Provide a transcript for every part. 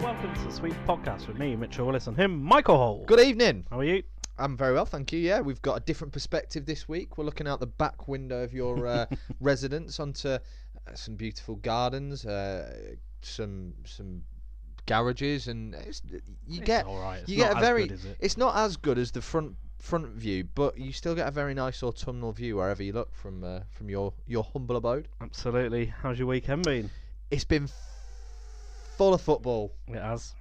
welcome to the Sweet Podcast with me, Mitchell Willis, and him, Michael Hall. Good evening. How are you? I'm very well, thank you. Yeah, we've got a different perspective this week. We're looking out the back window of your residence onto some beautiful gardens, some garages, and you get a very. It's not as good as the front view, but you still get a very nice autumnal view wherever you look from your humble abode. Absolutely. How's your weekend been? It's been full of football. It has.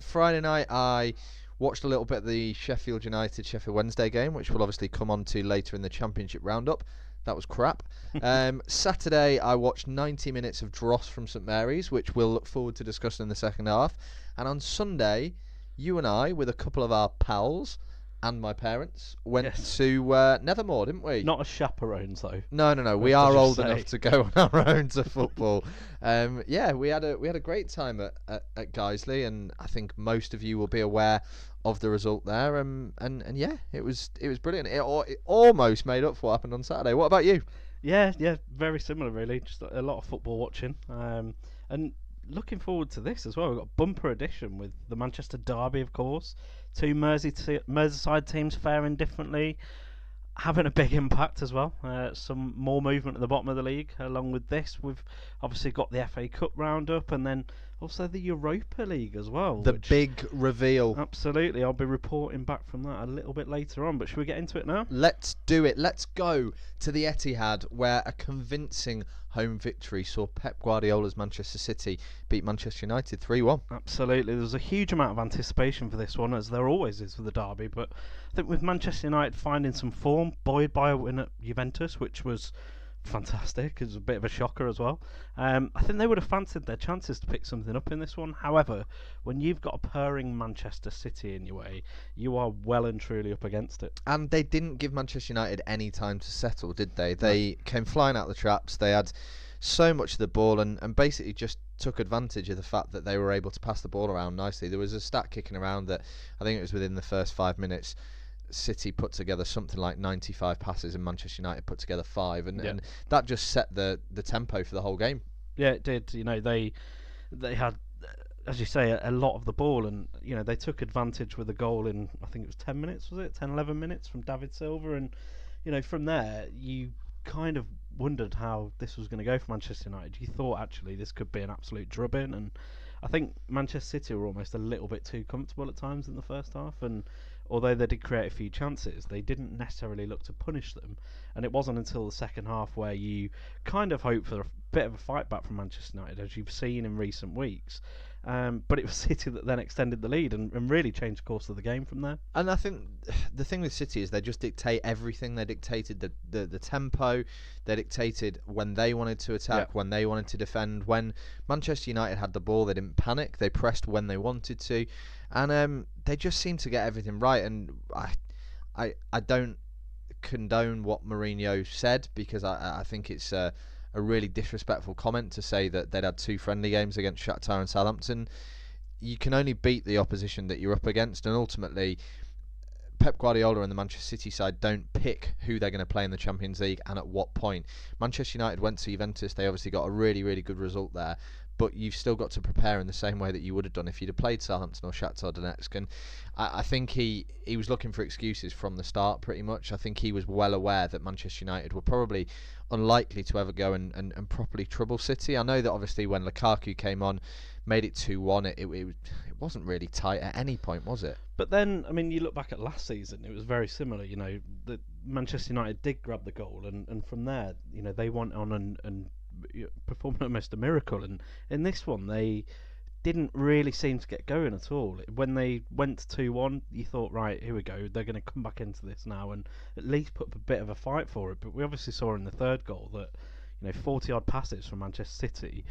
Friday night I watched a little bit of the Sheffield United Sheffield Wednesday game, which we'll obviously come on to later in the Championship roundup. That was crap. Saturday I watched 90 minutes of Dross from St Mary's, which we'll look forward to discussing in the second half. And on Sunday, you and I, with a couple of our pals and my parents, went to Nethermore, didn't we? Not as chaperones, though. No. We are old enough to go on our own to football. We had a great time at Guiseley, and I think most of you will be aware of the result there. And it was brilliant. It almost made up for what happened on Saturday. What about you? Yeah, very similar, really. Just a lot of football watching, and looking forward to this as well. We've got a bumper edition with the Manchester Derby, of course. Two Merseyside teams faring differently, having a big impact as well. Some more movement at the bottom of the league. Along with this, we've obviously got the FA Cup roundup, and then also the Europa League as well. The big reveal. Absolutely. I'll be reporting back from that a little bit later on, but should we get into it now? Let's do it. Let's go to the Etihad, where a convincing home victory saw Pep Guardiola's Manchester City beat Manchester United 3-1. Absolutely. There was a huge amount of anticipation for this one, as there always is for the derby, but I think with Manchester United finding some form, buoyed by a win at Juventus, which was fantastic. It was a bit of a shocker as well. I think they would have fancied their chances to pick something up in this one. However, when you've got a purring Manchester City in your way, you are well and truly up against it. And they didn't give Manchester United any time to settle, did they? They came flying out the traps. They had so much of the ball and basically just took advantage of the fact that they were able to pass the ball around nicely. There was a stat kicking around that I think it was within the first 5 minutes, City put together something like 95 passes and Manchester United put together 5, and that just set the tempo for the whole game. Yeah, it did. You know, they had, as you say, a lot of the ball, and you know, they took advantage with a goal in, I think it was 10 minutes, was it? 10-11 minutes from David Silva, and you know, from there you kind of wondered how this was going to go for Manchester United. You thought actually this could be an absolute drubbing, and I think Manchester City were almost a little bit too comfortable at times in the first half, and although they did create a few chances, they didn't necessarily look to punish them. And it wasn't until the second half where you kind of hope for a bit of a fight back from Manchester United, as you've seen in recent weeks. But it was City that then extended the lead and really changed the course of the game from there. And I think the thing with City is they just dictate everything. They dictated the tempo. They dictated when they wanted to attack, when they wanted to defend. When Manchester United had the ball, they didn't panic. They pressed when they wanted to. And they just seemed to get everything right. And I don't condone what Mourinho said, because I think it's a really disrespectful comment to say that they'd had 2 friendly games against Shakhtar and Southampton. You can only beat the opposition that you're up against, and ultimately Pep Guardiola and the Manchester City side don't pick who they're going to play in the Champions League and at what point. Manchester United went to Juventus. They obviously got a really, really good result there, but you've still got to prepare in the same way that you would have done if you'd have played Southampton or Shakhtar Donetsk. And I think he was looking for excuses from the start, pretty much. I think he was well aware that Manchester United were probably unlikely to ever go and properly trouble City. I know that obviously when Lukaku came on, made it 2-1, it wasn't really tight at any point, was it? But then, I mean, you look back at last season, it was very similar. You know, the Manchester United did grab the goal, and from there, you know, they went on and performed almost a miracle. And in this one, they didn't really seem to get going at all. When they went 2-1, you thought, right, here we go, they're going to come back into this now and at least put up a bit of a fight for it. But we obviously saw in the third goal that, you know, 40 odd passes from Manchester City.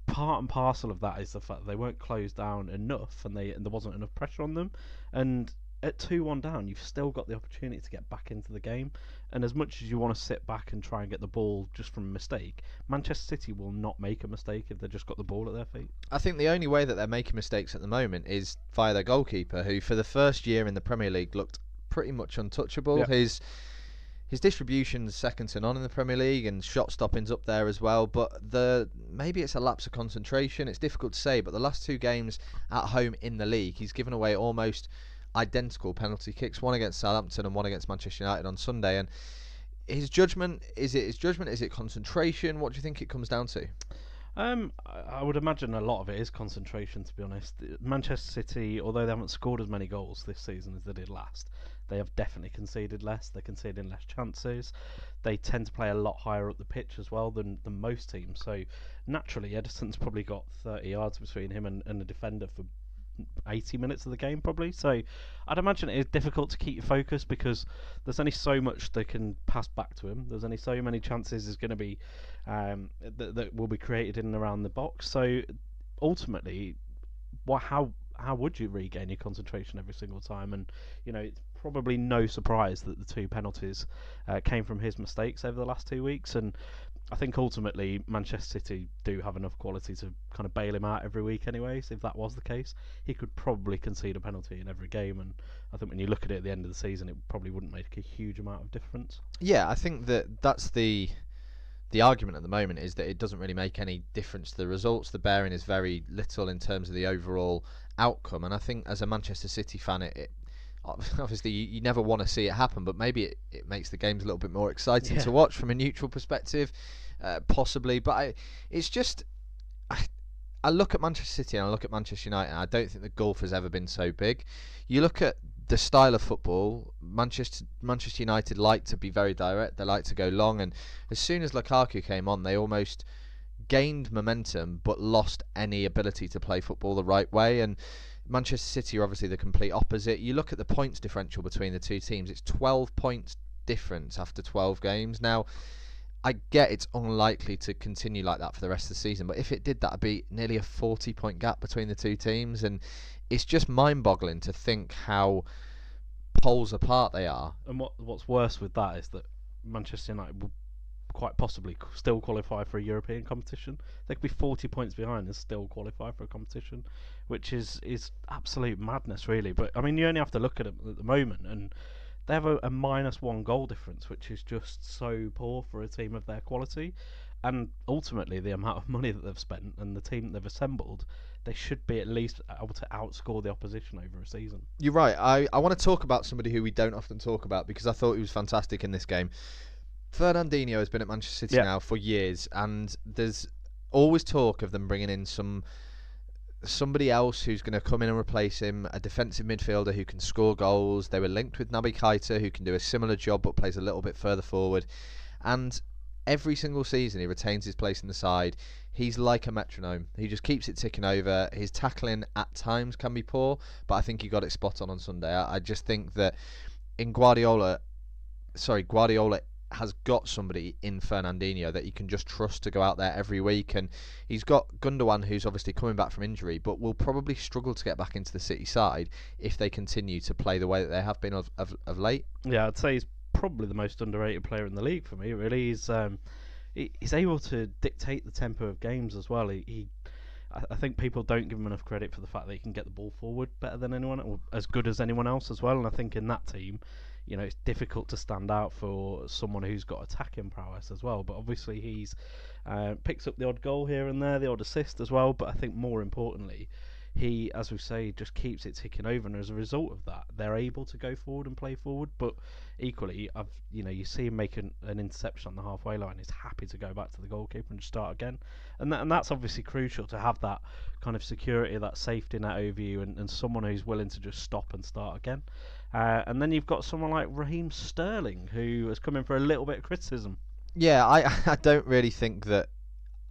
Part and parcel of that is the fact that they weren't closed down enough, and there wasn't enough pressure on them. And at 2-1 down, you've still got the opportunity to get back into the game. And as much as you want to sit back and try and get the ball just from a mistake, Manchester City will not make a mistake if they've just got the ball at their feet. I think the only way that they're making mistakes at the moment is via their goalkeeper, who for the first year in the Premier League looked pretty much untouchable. his distribution's second to none in the Premier League, and shot stopping's up there as well. But maybe it's a lapse of concentration. It's difficult to say. But the last 2 games at home in the league, he's given away almost identical penalty kicks. One against Southampton and one against Manchester United on Sunday. And his judgment, is it his judgment? Is it concentration? What do you think it comes down to? I would imagine a lot of it is concentration, to be honest. Manchester City, although they haven't scored as many goals this season as they did last, they have definitely conceded less. They're conceding less chances. They tend to play a lot higher up the pitch as well than most teams. So naturally, Ederson's probably got 30 yards between him and the defender for 80 minutes of the game probably. So I'd imagine it is difficult to keep your focus because there's only so much they can pass back to him. There's only so many chances there's going to be that will be created in and around the box. So ultimately, how would you regain your concentration every single time? And it's probably no surprise that the 2 penalties came from his mistakes over the last 2 weeks. And I think ultimately Manchester City do have enough quality to kind of bail him out every week anyway. So if that was the case, he could probably concede a penalty in every game. And I think when you look at it at the end of the season, it probably wouldn't make a huge amount of difference. Yeah, I think that's the argument at the moment, is that it doesn't really make any difference to the results. The bearing is very little in terms of the overall outcome. And I think as a Manchester City fan, it obviously you never want to see it happen, but maybe it makes the games a little bit more exciting to watch from a neutral perspective, possibly. But it's just, I look at Manchester City and I look at Manchester United, and I don't think the gulf has ever been so big. You look at the style of football, Manchester United like to be very direct. They like to go long, and as soon as Lukaku came on, they almost gained momentum but lost any ability to play football the right way. And Manchester City are obviously the complete opposite. You look at the points differential between the 2 teams, it's 12 points difference after 12 games. Now, I get it's unlikely to continue like that for the rest of the season, but if it did, that would be nearly a 40-point gap between the 2 teams, and it's just mind-boggling to think how poles apart they are. And what's worse with that is that Manchester United will quite possibly still qualify for a European competition. They could be 40 points behind and still qualify for a competition, which is absolute madness, really. But I mean, you only have to look at them at the moment, and they have a -1 goal difference, which is just so poor for a team of their quality. And ultimately, the amount of money that they've spent and the team that they've assembled, they should be at least able to outscore the opposition over a season. You're right. I want to talk about somebody who we don't often talk about, because I thought he was fantastic in this game. Fernandinho has been at Manchester City now for years, and there's always talk of them bringing in somebody else who's going to come in and replace him, a defensive midfielder who can score goals. They were linked with Naby Keita, who can do a similar job but plays a little bit further forward. And every single season he retains his place in the side. He's like a metronome. He just keeps it ticking over. His tackling at times can be poor, but I think he got it spot on Sunday. I just think that Guardiola has got somebody in Fernandinho that he can just trust to go out there every week. And he's got Gundogan, who's obviously coming back from injury, but will probably struggle to get back into the City side if they continue to play the way that they have been of late. Yeah, I'd say he's probably the most underrated player in the league for me, really. He's able to dictate the tempo of games as well. I think people don't give him enough credit for the fact that he can get the ball forward better than anyone, or as good as anyone else as well. And I think in that team, it's difficult to stand out for someone who's got attacking prowess as well. But obviously he's picks up the odd goal here and there, the odd assist as well. But I think more importantly, he, as we say, just keeps it ticking over, and as a result of that, they're able to go forward and play forward. But equally, you see him make an interception on the halfway line. He's happy to go back to the goalkeeper and just start again, and that's obviously crucial to have that kind of security, that safety net over you, and someone who's willing to just stop and start again. And then you've got someone like Raheem Sterling, who has come in for a little bit of criticism. Yeah, I don't really think that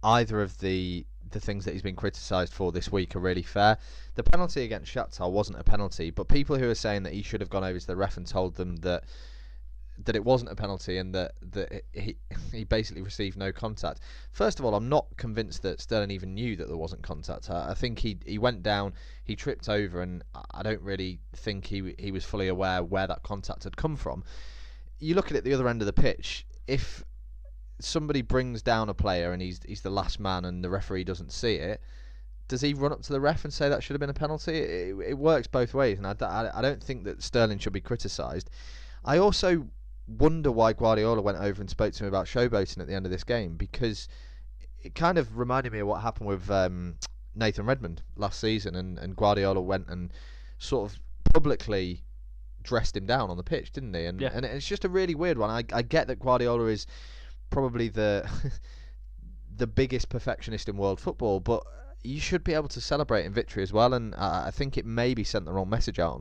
either of the things that he's been criticised for this week are really fair. The penalty against Shakhtar wasn't a penalty, but people who are saying that he should have gone over to the ref and told them that it wasn't a penalty and that he basically received no contact. First of all, I'm not convinced that Sterling even knew that there wasn't contact. I think he went down, he tripped over, and I don't really think he was fully aware where that contact had come from. You look at it the other end of the pitch, if somebody brings down a player and he's the last man and the referee doesn't see it, does he run up to the ref and say that should have been a penalty? It works both ways, and I don't think that Sterling should be criticised. I also wonder why Guardiola went over and spoke to him about showboating at the end of this game, because it kind of reminded me of what happened with Nathan Redmond last season, and Guardiola went and sort of publicly dressed him down on the pitch, didn't he? And it's just a really weird one. I get that Guardiola is probably the the biggest perfectionist in world football, but you should be able to celebrate in victory as well, and I think it maybe sent the wrong message out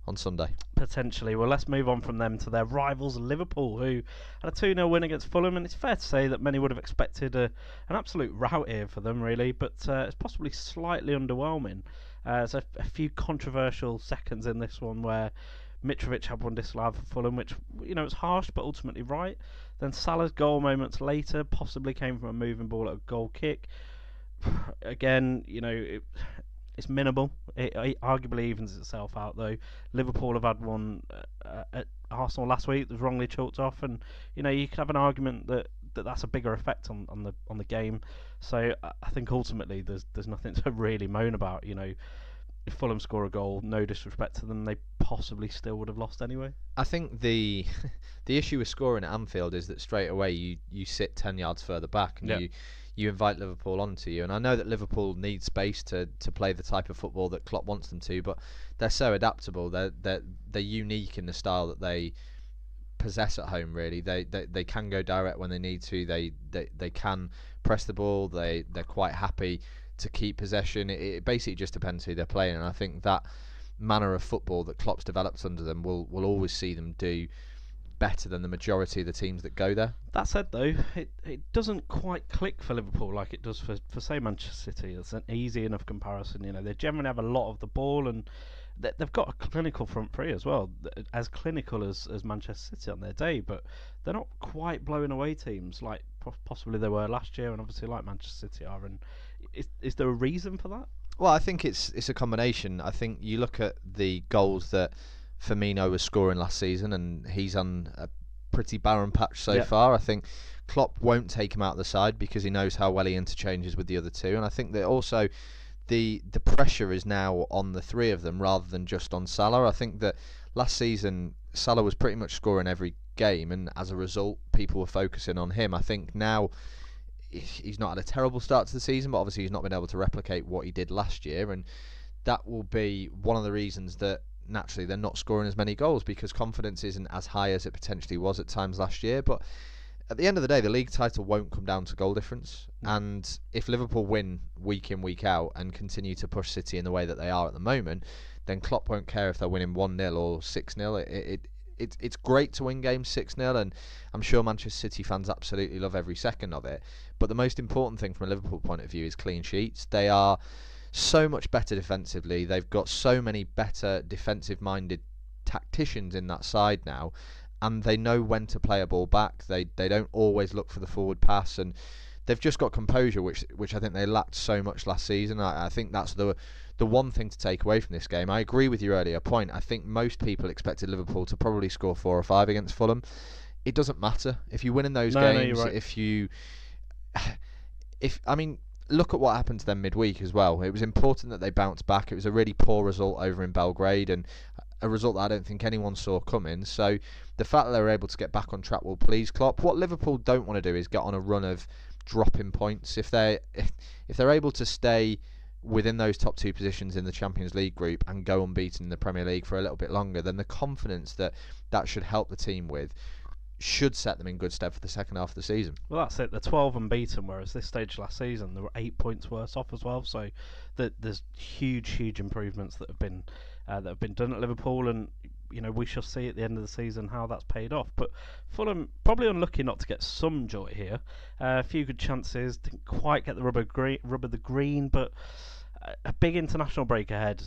on Sunday. Potentially. Well, let's move on from them to their rivals Liverpool, who had a 2-0 win against Fulham, and it's fair to say that many would have expected an absolute rout here for them, really, but it's possibly slightly underwhelming. There's a few controversial seconds in this one where Mitrovic had one disallowed for Fulham, which, was harsh but ultimately right. Then Salah's goal moments later possibly came from a moving ball at a goal kick. Again, it's minimal. It arguably evens itself out, though. Liverpool have had one at Arsenal last week that was wrongly chalked off, and you could have an argument that that's a bigger effect on the game. So I think ultimately there's nothing to really moan about. If Fulham score a goal, no disrespect to them, they possibly still would have lost anyway. I think the issue with scoring at Anfield is that straight away you sit 10 yards further back and you invite Liverpool onto you. And I know that Liverpool need space to play the type of football that Klopp wants them to, but they're so adaptable. They're unique in the style that they possess at home. Really, they can go direct when they need to. They can press the ball. They're quite happy to keep possession. It basically just depends who they're playing, and I think that manner of football that Klopp's developed under them will always see them do better than the majority of the teams that go there. That said, though, it doesn't quite click for Liverpool like it does for say Manchester City. It's an easy enough comparison. They generally have a lot of the ball, and they've got a clinical front three as well, as clinical as Manchester City on their day, but they're not quite blowing away teams like possibly they were last year, and obviously like Manchester City are. And is there a reason for that? Well, I think it's a combination. I think you look at the goals that Firmino was scoring last season, and he's on a pretty barren patch so far. I think Klopp won't take him out of the side because he knows how well he interchanges with the other two, and I think that also the pressure is now on the three of them rather than just on Salah. I think that last season Salah was pretty much scoring every game, and as a result people were focusing on him. I think now he's not had a terrible start to the season, but obviously he's not been able to replicate what he did last year, and that will be one of the reasons that naturally they're not scoring as many goals, because confidence isn't as high as it potentially was at times last year. But at the end of the day, the league title won't come down to goal difference, and if Liverpool win week in, week out and continue to push City in the way that they are at the moment, then Klopp won't care if they're winning 1-0 or 6-0. It's great to win games 6-0, and I'm sure Manchester City fans absolutely love every second of it, but the most important thing from a Liverpool point of view is clean sheets. They are so much better defensively. They've got so many better defensive-minded tacticians in that side now, and they know when to play a ball back. They don't always look for the forward pass, and they've just got composure, which I think they lacked so much last season. I think that's the one thing to take away from this game. I agree with your earlier point. I think most people expected Liverpool to probably score 4 or 5 against Fulham. It doesn't matter if you win in those games. No, you're right. Look at what happened to them midweek as well. It was important that they bounced back. It was a really poor result over in Belgrade, and a result that I don't think anyone saw coming. So the fact that they were able to get back on track will please Klopp. What Liverpool don't want to do is get on a run of dropping points. If they're able to stay within those top 2 positions in the Champions League group and go unbeaten in the Premier League for a little bit longer, then the confidence that should help the team with should set them in good stead for the second half of the season. Well, that's it. They're 12 unbeaten, whereas this stage last season they were 8 points worse off as well. So there's huge improvements that have been done at Liverpool, and we shall see at the end of the season how that's paid off. But Fulham probably unlucky not to get some joy here. A few good chances, didn't quite get the rub of the green, but a big international break ahead.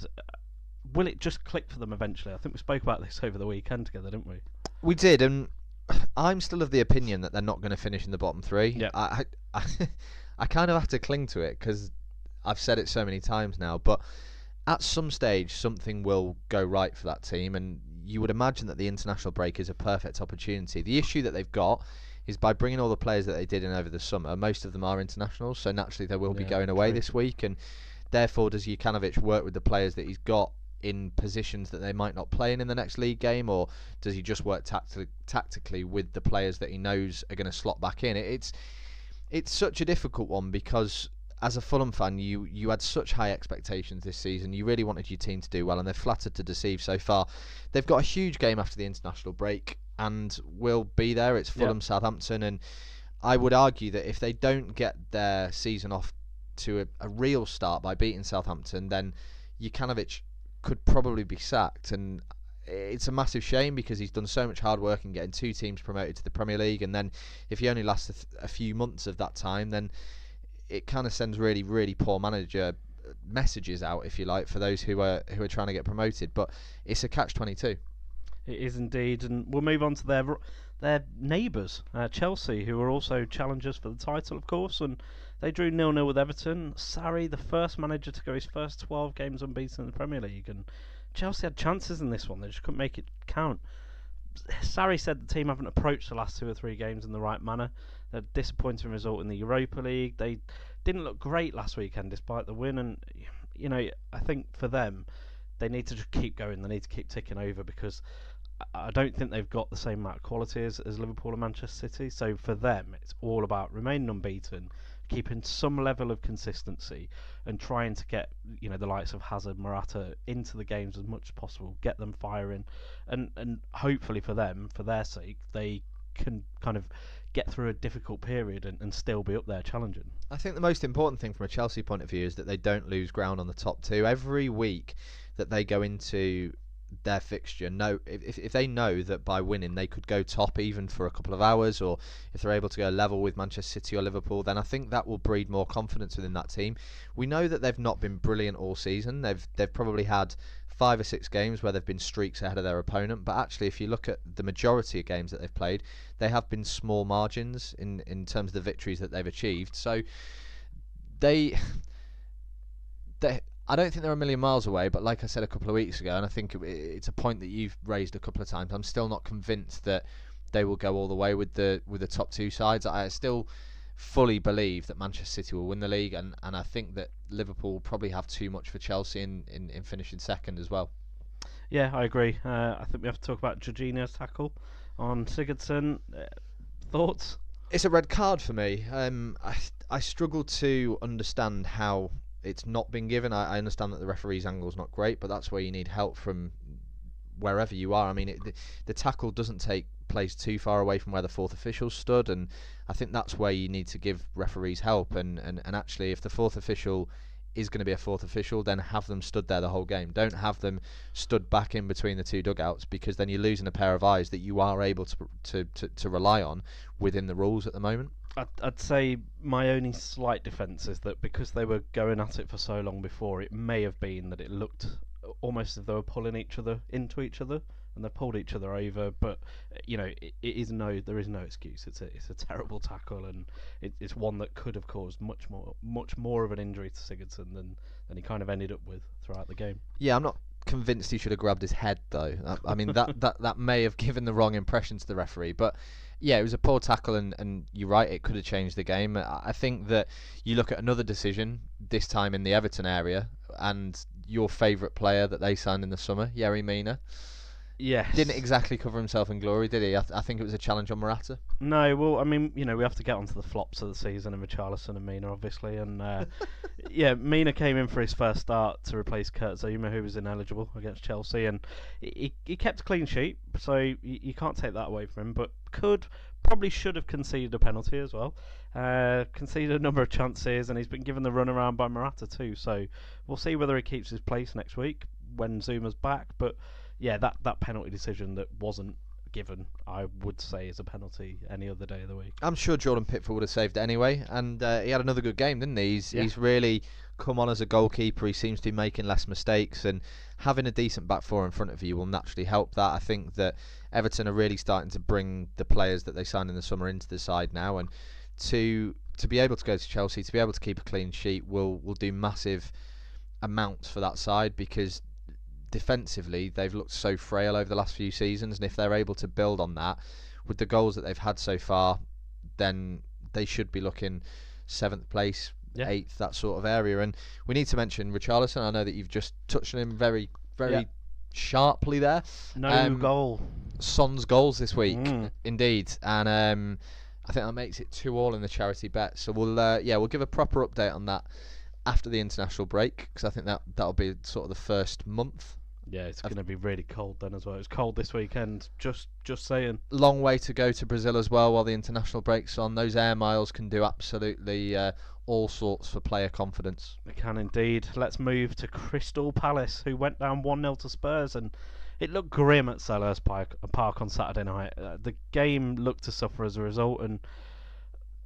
Will it just click for them eventually? I think we spoke about this over the weekend together, didn't we? We did, and I'm still of the opinion that they're not going to finish in the bottom 3. Yeah. I kind of have to cling to it because I've said it so many times now, but at some stage something will go right for that team, and you would imagine that the international break is a perfect opportunity. The issue that they've got is by bringing all the players that they did in over the summer, most of them are internationals, so naturally they will be going away this week, and therefore does Jukanovic work with the players that he's got in positions that they might not play in the next league game, or does he just work tactically with the players that he knows are going to slot back in? It's such a difficult one because as a Fulham fan, you had such high expectations this season. You really wanted your team to do well, and they're flattered to deceive so far. They've got a huge game after the international break, and will be there. It's Fulham, Southampton, and I would argue that if they don't get their season off to a real start by beating Southampton, then Jukanovic could probably be sacked, and it's a massive shame because he's done so much hard work in getting 2 teams promoted to the Premier League, and then if he only lasts a few months of that time, then it kind of sends really, really poor manager messages out, if you like, for those who are trying to get promoted. But it's a catch-22. It is indeed, and we'll move on to their neighbours, Chelsea, who are also challengers for the title, of course, and they drew 0-0 with Everton. Sarri, the first manager to go his first 12 games unbeaten in the Premier League, and Chelsea had chances in this one, they just couldn't make it count. Sarri said the team haven't approached the last 2 or 3 games in the right manner. A disappointing result in the Europa League. They didn't look great last weekend despite the win, and I think for them, they need to just keep going. They need to keep ticking over because I don't think they've got the same amount of quality as Liverpool and Manchester City. So for them, it's all about remaining unbeaten, keeping some level of consistency, and trying to get the likes of Hazard, Morata into the games as much as possible, get them firing, and hopefully for them, for their sake, they can kind of get through a difficult period and still be up there challenging. I think the most important thing from a Chelsea point of view is that they don't lose ground on the top 2. Every week that they go into their fixture, if they know that by winning they could go top even for a couple of hours, or if they're able to go level with Manchester City or Liverpool, then I think that will breed more confidence within that team. We know that they've not been brilliant all season. They've probably had 5 or 6 games where they've been streaks ahead of their opponent, but actually if you look at the majority of games that they've played, they have been small margins in terms of the victories that they've achieved. So they I don't think they're a million miles away, but like I said a couple of weeks ago, and I think it's a point that you've raised a couple of times, I'm still not convinced that they will go all the way with the top 2 sides. I still fully believe that Manchester City will win the league, and I think that Liverpool will probably have too much for Chelsea in finishing second as well. Yeah, I agree. I think we have to talk about Jorginho's tackle on Sigurdsson. Thoughts? It's a red card for me. I struggle to understand how it's not been given. I understand that the referee's angle is not great, but that's where you need help from wherever you are. I mean, the tackle doesn't take place too far away from where the 4th official stood, and I think that's where you need to give referees help. And actually, if the 4th official is going to be a 4th official, then have them stood there the whole game. Don't have them stood back in between the 2 dugouts, because then you're losing a pair of eyes that you are able to rely on within the rules at the moment. I'd say my only slight defence is that because they were going at it for so long before, it may have been that it looked almost as if they were pulling each other into each other, and they pulled each other over. But there is no excuse. It's a terrible tackle, and it's one that could have caused much more of an injury to Sigurdsson than he kind of ended up with throughout the game. Yeah, I'm not convinced he should have grabbed his head though. I mean that may have given the wrong impression to the referee, but yeah, it was a poor tackle, and you're right, it could have changed the game. I think that you look at another decision, this time in the Everton area, and your favourite player that they signed in the summer, Yerry Mina. Yes. Didn't exactly cover himself in glory, did he? I think it was a challenge on Morata. No, well, I mean, we have to get onto the flops of the season, and Richarlison and Mina, obviously. And Mina came in for his first start to replace Kurt Zouma, who was ineligible against Chelsea, and he kept a clean sheet, so you can't take that away from him. But probably should have conceded a penalty as well. Conceded a number of chances, and he's been given the runaround by Morata too. So we'll see whether he keeps his place next week when Zuma's back. But yeah, that penalty decision that wasn't given, I would say, is a penalty any other day of the week. I'm sure Jordan Pickford would have saved it anyway, and he had another good game, didn't he? He's really come on as a goalkeeper. He seems to be making less mistakes, and having a decent back four in front of you will naturally help that. I think that Everton are really starting to bring the players that they signed in the summer into the side now, and to be able to go to Chelsea, to be able to keep a clean sheet will do massive amounts for that side, because defensively they've looked so frail over the last few seasons, and if they're able to build on that with the goals that they've had so far, then they should be looking 7th place, 8th, that sort of area. And we need to mention Richarlison. I know that you've just touched on him very very sharply there. No goal. Son's goals this week, indeed, and I think that makes it 2-2 in the charity bet. So we'll give a proper update on that after the international break, because I think that'll be sort of the first month. Yeah, it's going to be really cold then as well. It's cold this weekend, just saying. Long way to go to Brazil as well while the international break's on. Those air miles can do absolutely all sorts for player confidence. They can indeed. Let's move to Crystal Palace, who went down 1-0 to Spurs, and it looked grim at Selhurst Park on Saturday night. The game looked to suffer as a result, and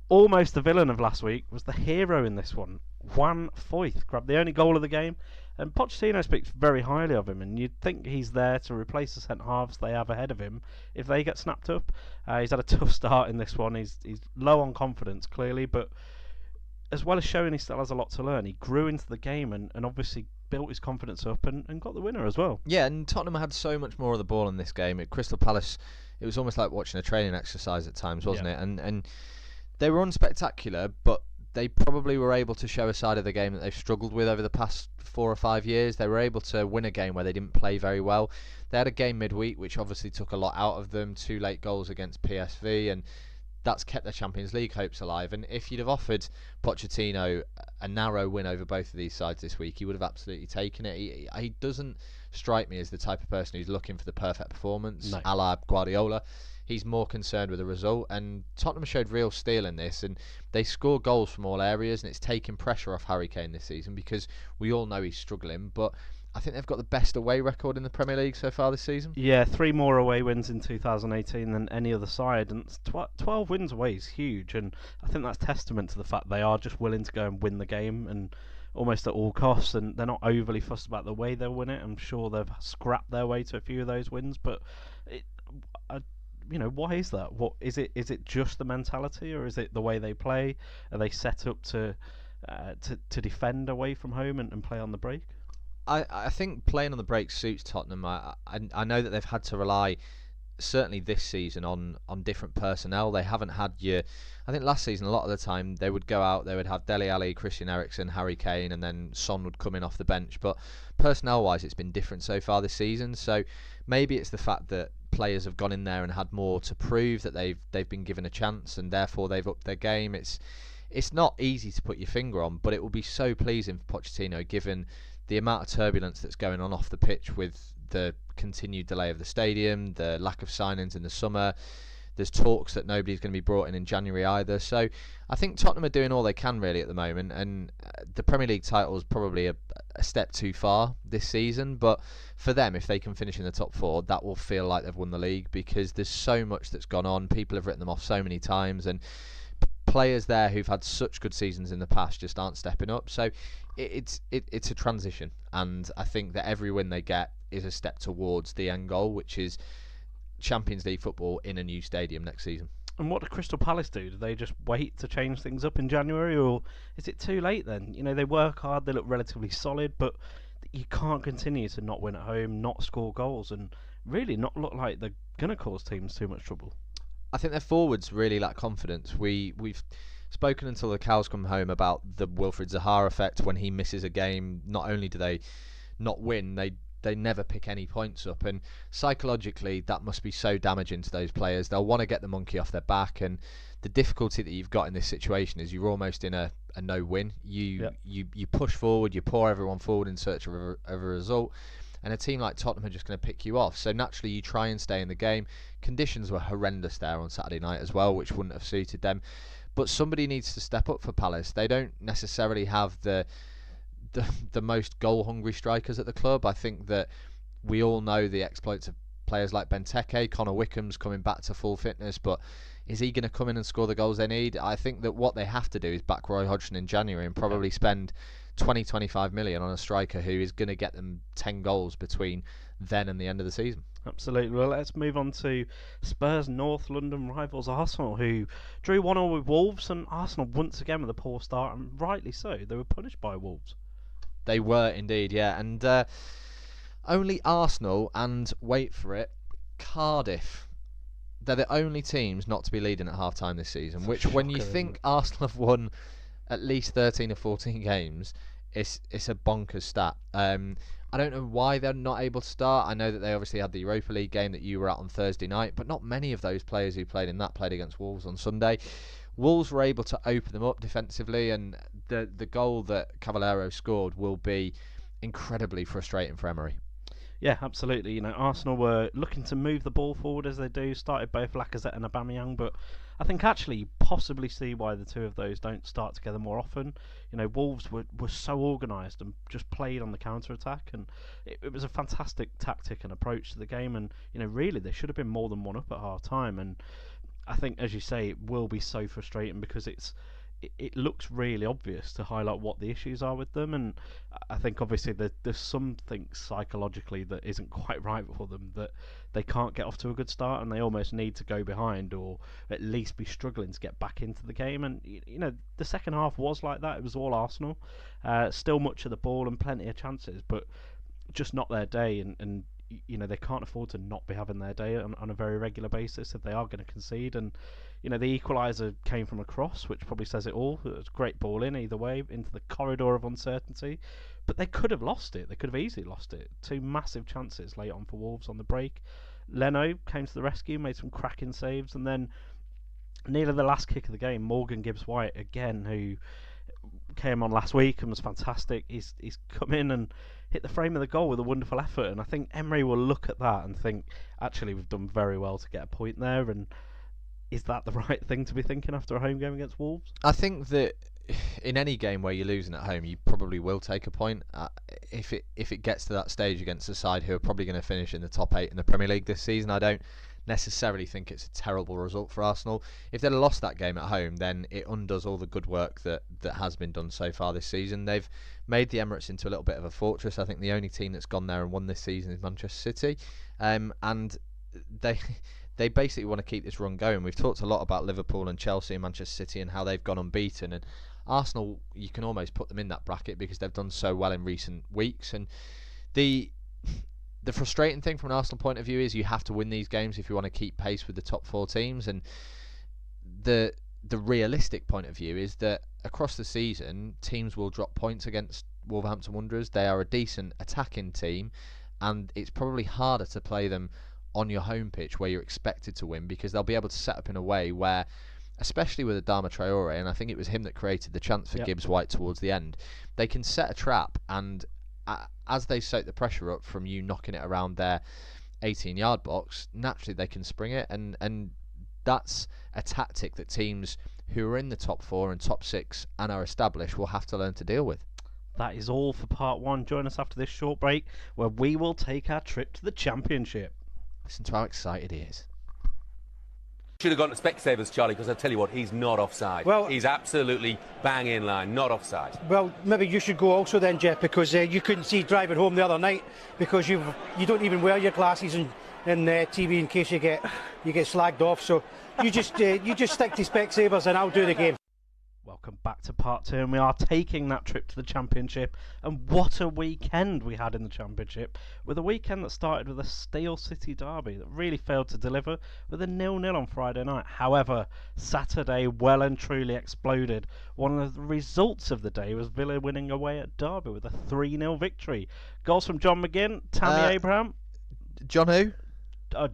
almost the villain of last week was the hero in this one. Juan Foyth grabbed the only goal of the game, and Pochettino speaks very highly of him, and you'd think he's there to replace the centre-halves they have ahead of him if they get snapped up. He's had a tough start in this one. He's low on confidence, clearly, but as well as showing he still has a lot to learn, he grew into the game and obviously built his confidence up and got the winner as well. Yeah, and Tottenham had so much more of the ball in this game. At Crystal Palace, it was almost like watching a training exercise at times, wasn't it? And they were unspectacular, but they probably were able to show a side of the game that they've struggled with over the past 4 or 5 years. They were able to win a game where they didn't play very well. They had a game midweek which obviously took a lot out of them, 2 late goals against PSV, and that's kept their Champions League hopes alive. And if you'd have offered Pochettino a narrow win over both of these sides this week, he would have absolutely taken it. He doesn't strike me as the type of person who's looking for the perfect performance, a la Guardiola. He's more concerned with the result, and Tottenham showed real steel in this, and they score goals from all areas, and it's taken pressure off Harry Kane this season, because we all know he's struggling, but I think they've got the best away record in the Premier League so far this season. Yeah, 3 more away wins in 2018 than any other side, and 12 wins away is huge, and I think that's testament to the fact they are just willing to go and win the game, and almost at all costs, and they're not overly fussed about the way they'll win it. I'm sure they've scrapped their way to a few of those wins, but why is that? What is it? Is it just the mentality, or is it the way they play? Are they set up to defend away from home and play on the break? I think playing on the break suits Tottenham. I know that they've had to rely, certainly this season, on different personnel. They haven't had I think last season a lot of the time they would go out, they would have Dele Alli, Christian Eriksen, Harry Kane, and then Son would come in off the bench. But personnel wise it's been different so far this season, so maybe it's the fact that players have gone in there and had more to prove, that they've been given a chance, and therefore they've upped their game. It's not easy to put your finger on, but it will be so pleasing for Pochettino, given the amount of turbulence that's going on off the pitch with the continued delay of the stadium, the lack of signings in the summer. There's talks that nobody's going to be brought in January either. So I think Tottenham are doing all they can really at the moment, and the Premier League title is probably a step too far this season. But for them, if they can finish in the top 4, that will feel like they've won the league, because there's so much that's gone on. People have written them off so many times, and players there who've had such good seasons in the past just aren't stepping up. So it's a transition, and I think that every win they get is a step towards the end goal, which is Champions League football in a new stadium next season. And what do Crystal Palace do? Do they just wait to change things up in January, or is it too late then? They work hard, they look relatively solid, but you can't continue to not win at home, not score goals, and really not look like they're going to cause teams too much trouble. I think their forwards really lack confidence. We've spoken until the cows come home about the Wilfried Zaha effect. When he misses a game, not only do they not win, they never pick any points up, and psychologically that must be so damaging to those players. They'll want to get the monkey off their back, and the difficulty that you've got in this situation is you're almost in a no-win. You push forward, you pour everyone forward in search of a result, and a team like Tottenham are just going to pick you off. So naturally you try and stay in the game. Conditions were horrendous there on Saturday night as well, which wouldn't have suited them. But somebody needs to step up for Palace. They don't necessarily have the most goal-hungry strikers at the club. I think that we all know the exploits of players like Benteke. Connor Wickham's coming back to full fitness, but is he going to come in and score the goals they need? I think that what they have to do is back Roy Hodgson in January and probably spend 20-25 million on a striker who is going to get them 10 goals between then and the end of the season. Absolutely. Well, let's move on to Spurs' North London rivals Arsenal, who drew 1-1 with Wolves, and Arsenal once again with a poor start, and rightly so. They were punished by Wolves. They were indeed, yeah. And only Arsenal and, wait for it, Cardiff. They're the only teams not to be leading at half-time this season, which, when you think Arsenal have won at least 13 or 14 games, it's a bonkers stat. I don't know why they're not able to start. I know that they obviously had the Europa League game that you were at on Thursday night, but not many of those players who played in that played against Wolves on Sunday. Wolves were able to open them up defensively, and the goal that Cavallero scored will be incredibly frustrating for Emery. Yeah, absolutely. You know, Arsenal were looking to move the ball forward as they do. Started both Lacazette and Aubameyang, but I think actually you possibly see why the two of those don't start together more often. You know, Wolves were so organised and just played on the counter-attack, and it was a fantastic tactic and approach to the game. And you know, really, they should have been more than one up at half-time. And I think, as you say, it will be so frustrating because it looks really obvious to highlight what the issues are with them, and I think obviously there's something psychologically that isn't quite right for them, that they can't get off to a good start and they almost need to go behind or at least be struggling to get back into the game. And you know, the second half was like that. It was all Arsenal, still much of the ball and plenty of chances, but just not their day. And you know, they can't afford to not be having their day on a very regular basis if they are going to concede. And you know, the equaliser came from a cross, which probably says it all. It was a great ball in either way into the corridor of uncertainty, but they could have lost it. They could have easily lost it. Two massive chances late on for Wolves on the break. Leno came to the rescue, made some cracking saves, and then nearly the last kick of the game, Morgan Gibbs-White again, who came on last week and was fantastic. He's come in and hit the frame of the goal with a wonderful effort, and I think Emery will look at that and think, actually, we've done very well to get a point there. And is that the right thing to be thinking after a home game against Wolves? I think that in any game where you're losing at home, you probably will take a point. If it gets to that stage against a side who are probably going to finish in the top 8 in the Premier League this season, I don't necessarily think it's a terrible result for Arsenal. If they'd have lost that game at home, then it undoes all the good work that has been done so far this season. They've made the Emirates into a little bit of a fortress. I think the only team that's gone there and won this season is Manchester City, and they basically want to keep this run going. We've talked a lot about Liverpool and Chelsea and Manchester City and how they've gone unbeaten, and Arsenal, you can almost put them in that bracket because they've done so well in recent weeks. And the frustrating thing from an Arsenal point of view is you have to win these games if you want to keep pace with the top 4 teams. And the realistic point of view is that across the season, teams will drop points against Wolverhampton Wanderers. They are a decent attacking team, and it's probably harder to play them on your home pitch where you're expected to win, because they'll be able to set up in a way where, especially with Adama Traore, and I think it was him that created the chance for Gibbs-White towards the end, they can set a trap, and as they soak the pressure up from you knocking it around their 18-yard box, naturally they can spring it, and that's a tactic that teams who are in the top 4 and top 6 and are established will have to learn to deal with. That is all for part 1. Join us after this short break where we will take our trip to the Championship. Listen to how excited he is. Should have gone to Specsavers, Charlie, because I tell you what, he's not offside. Well, he's absolutely bang in line, not offside. Well, maybe you should go also then, Jeff, because you couldn't see driving home the other night because you don't even wear your glasses in TV in case you get slagged off. So you just stick to Specsavers and I'll do the game. Welcome back to part 2, and we are taking that trip to the Championship. And what a weekend we had in the Championship, with a weekend that started with a Steel City derby that really failed to deliver, with a 0-0 on Friday night. However, Saturday well and truly exploded. One of the results of the day was Villa winning away at Derby with a 3-0 victory. Goals from John McGinn, Tammy Abraham. John who?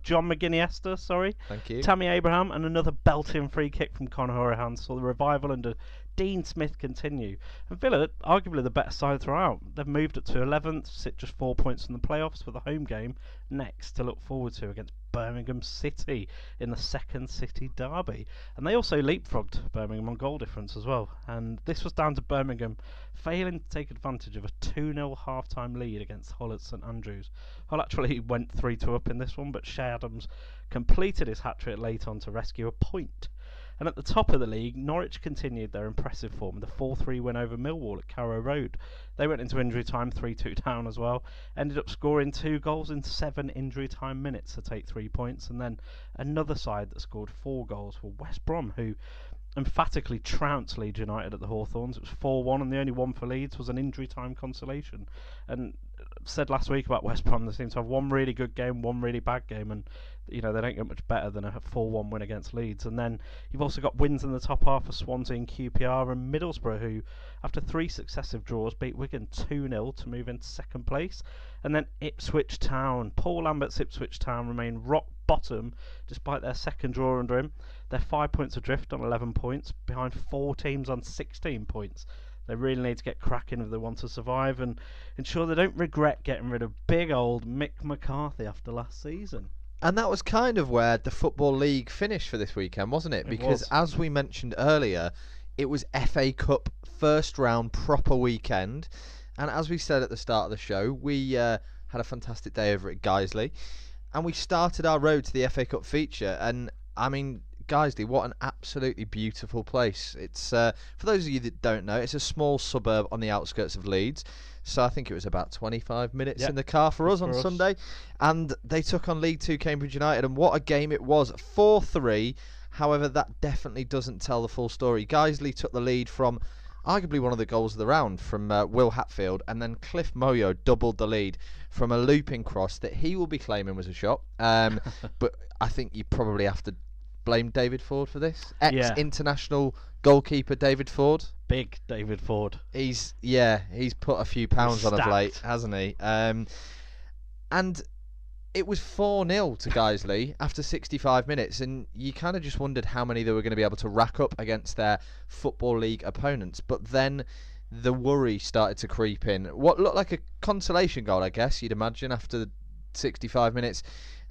John McGinniester, sorry. Thank you. Tammy Abraham, and another belting free kick from Conor Hourihane saw the revival under Dean Smith continue. And Villa, arguably the better side throughout. They've moved up to 11th, sit just 4 points from the playoffs, with a home game next to look forward to against Birmingham City in the second City derby. And they also leapfrogged Birmingham on goal difference as well. And this was down to Birmingham failing to take advantage of a 2-0 half-time lead against Hull at St Andrews. Hull actually went 3-2 up in this one, but Shea Adams completed his hat-trick late on to rescue a point. And at the top of the league, Norwich continued their impressive form with a 4-3 win over Millwall at Carrow Road. They went into injury time 3-2 down as well, ended up scoring 2 goals in 7 injury time minutes to take 3 points, and then another side that scored 4 goals were West Brom, who emphatically trounced Leeds United at the Hawthorns. It was 4-1, and the only one for Leeds was an injury time consolation. And said last week about West Brom, they seem to have one really good game, one really bad game, and they don't get much better than a 4-1 win against Leeds. And then you've also got wins in the top half for Swansea and QPR and Middlesbrough, who, after 3 successive draws, beat Wigan 2-0 to move into second place. And then Ipswich Town. Paul Lambert's Ipswich Town remain rock bottom despite their second draw under him. They're 5 points adrift on 11 points, behind 4 teams on 16 points. They really need to get cracking if they want to survive and ensure they don't regret getting rid of big old Mick McCarthy after last season. And that was kind of where the Football League finished for this weekend, wasn't it? Because as we mentioned earlier, it was FA Cup first round proper weekend. And as we said at the start of the show, we had a fantastic day over at Guiseley. And we started our road to the FA Cup feature. And, I mean, Guiseley, what an absolutely beautiful place. It's for those of you that don't know, it's a small suburb on the outskirts of Leeds. So I think it was about 25 minutes in the car for us on Sunday. And they took on League 2 Cambridge United, and what a game it was. 4-3. However, that definitely doesn't tell the full story. Guiseley took the lead from arguably one of the goals of the round from Will Hatfield, and then Cliff Moyo doubled the lead from a looping cross that he will be claiming was a shot. But I think you probably have to blame David Ford for this. Ex-international goalkeeper David Ford. Big David Ford. He's put a few pounds on of late, hasn't he? And it was 4-0 to Guiseley after 65 minutes, and you kind of just wondered how many they were going to be able to rack up against their Football League opponents. But then the worry started to creep in. What looked like a consolation goal, I guess, you'd imagine, after 65 minutes.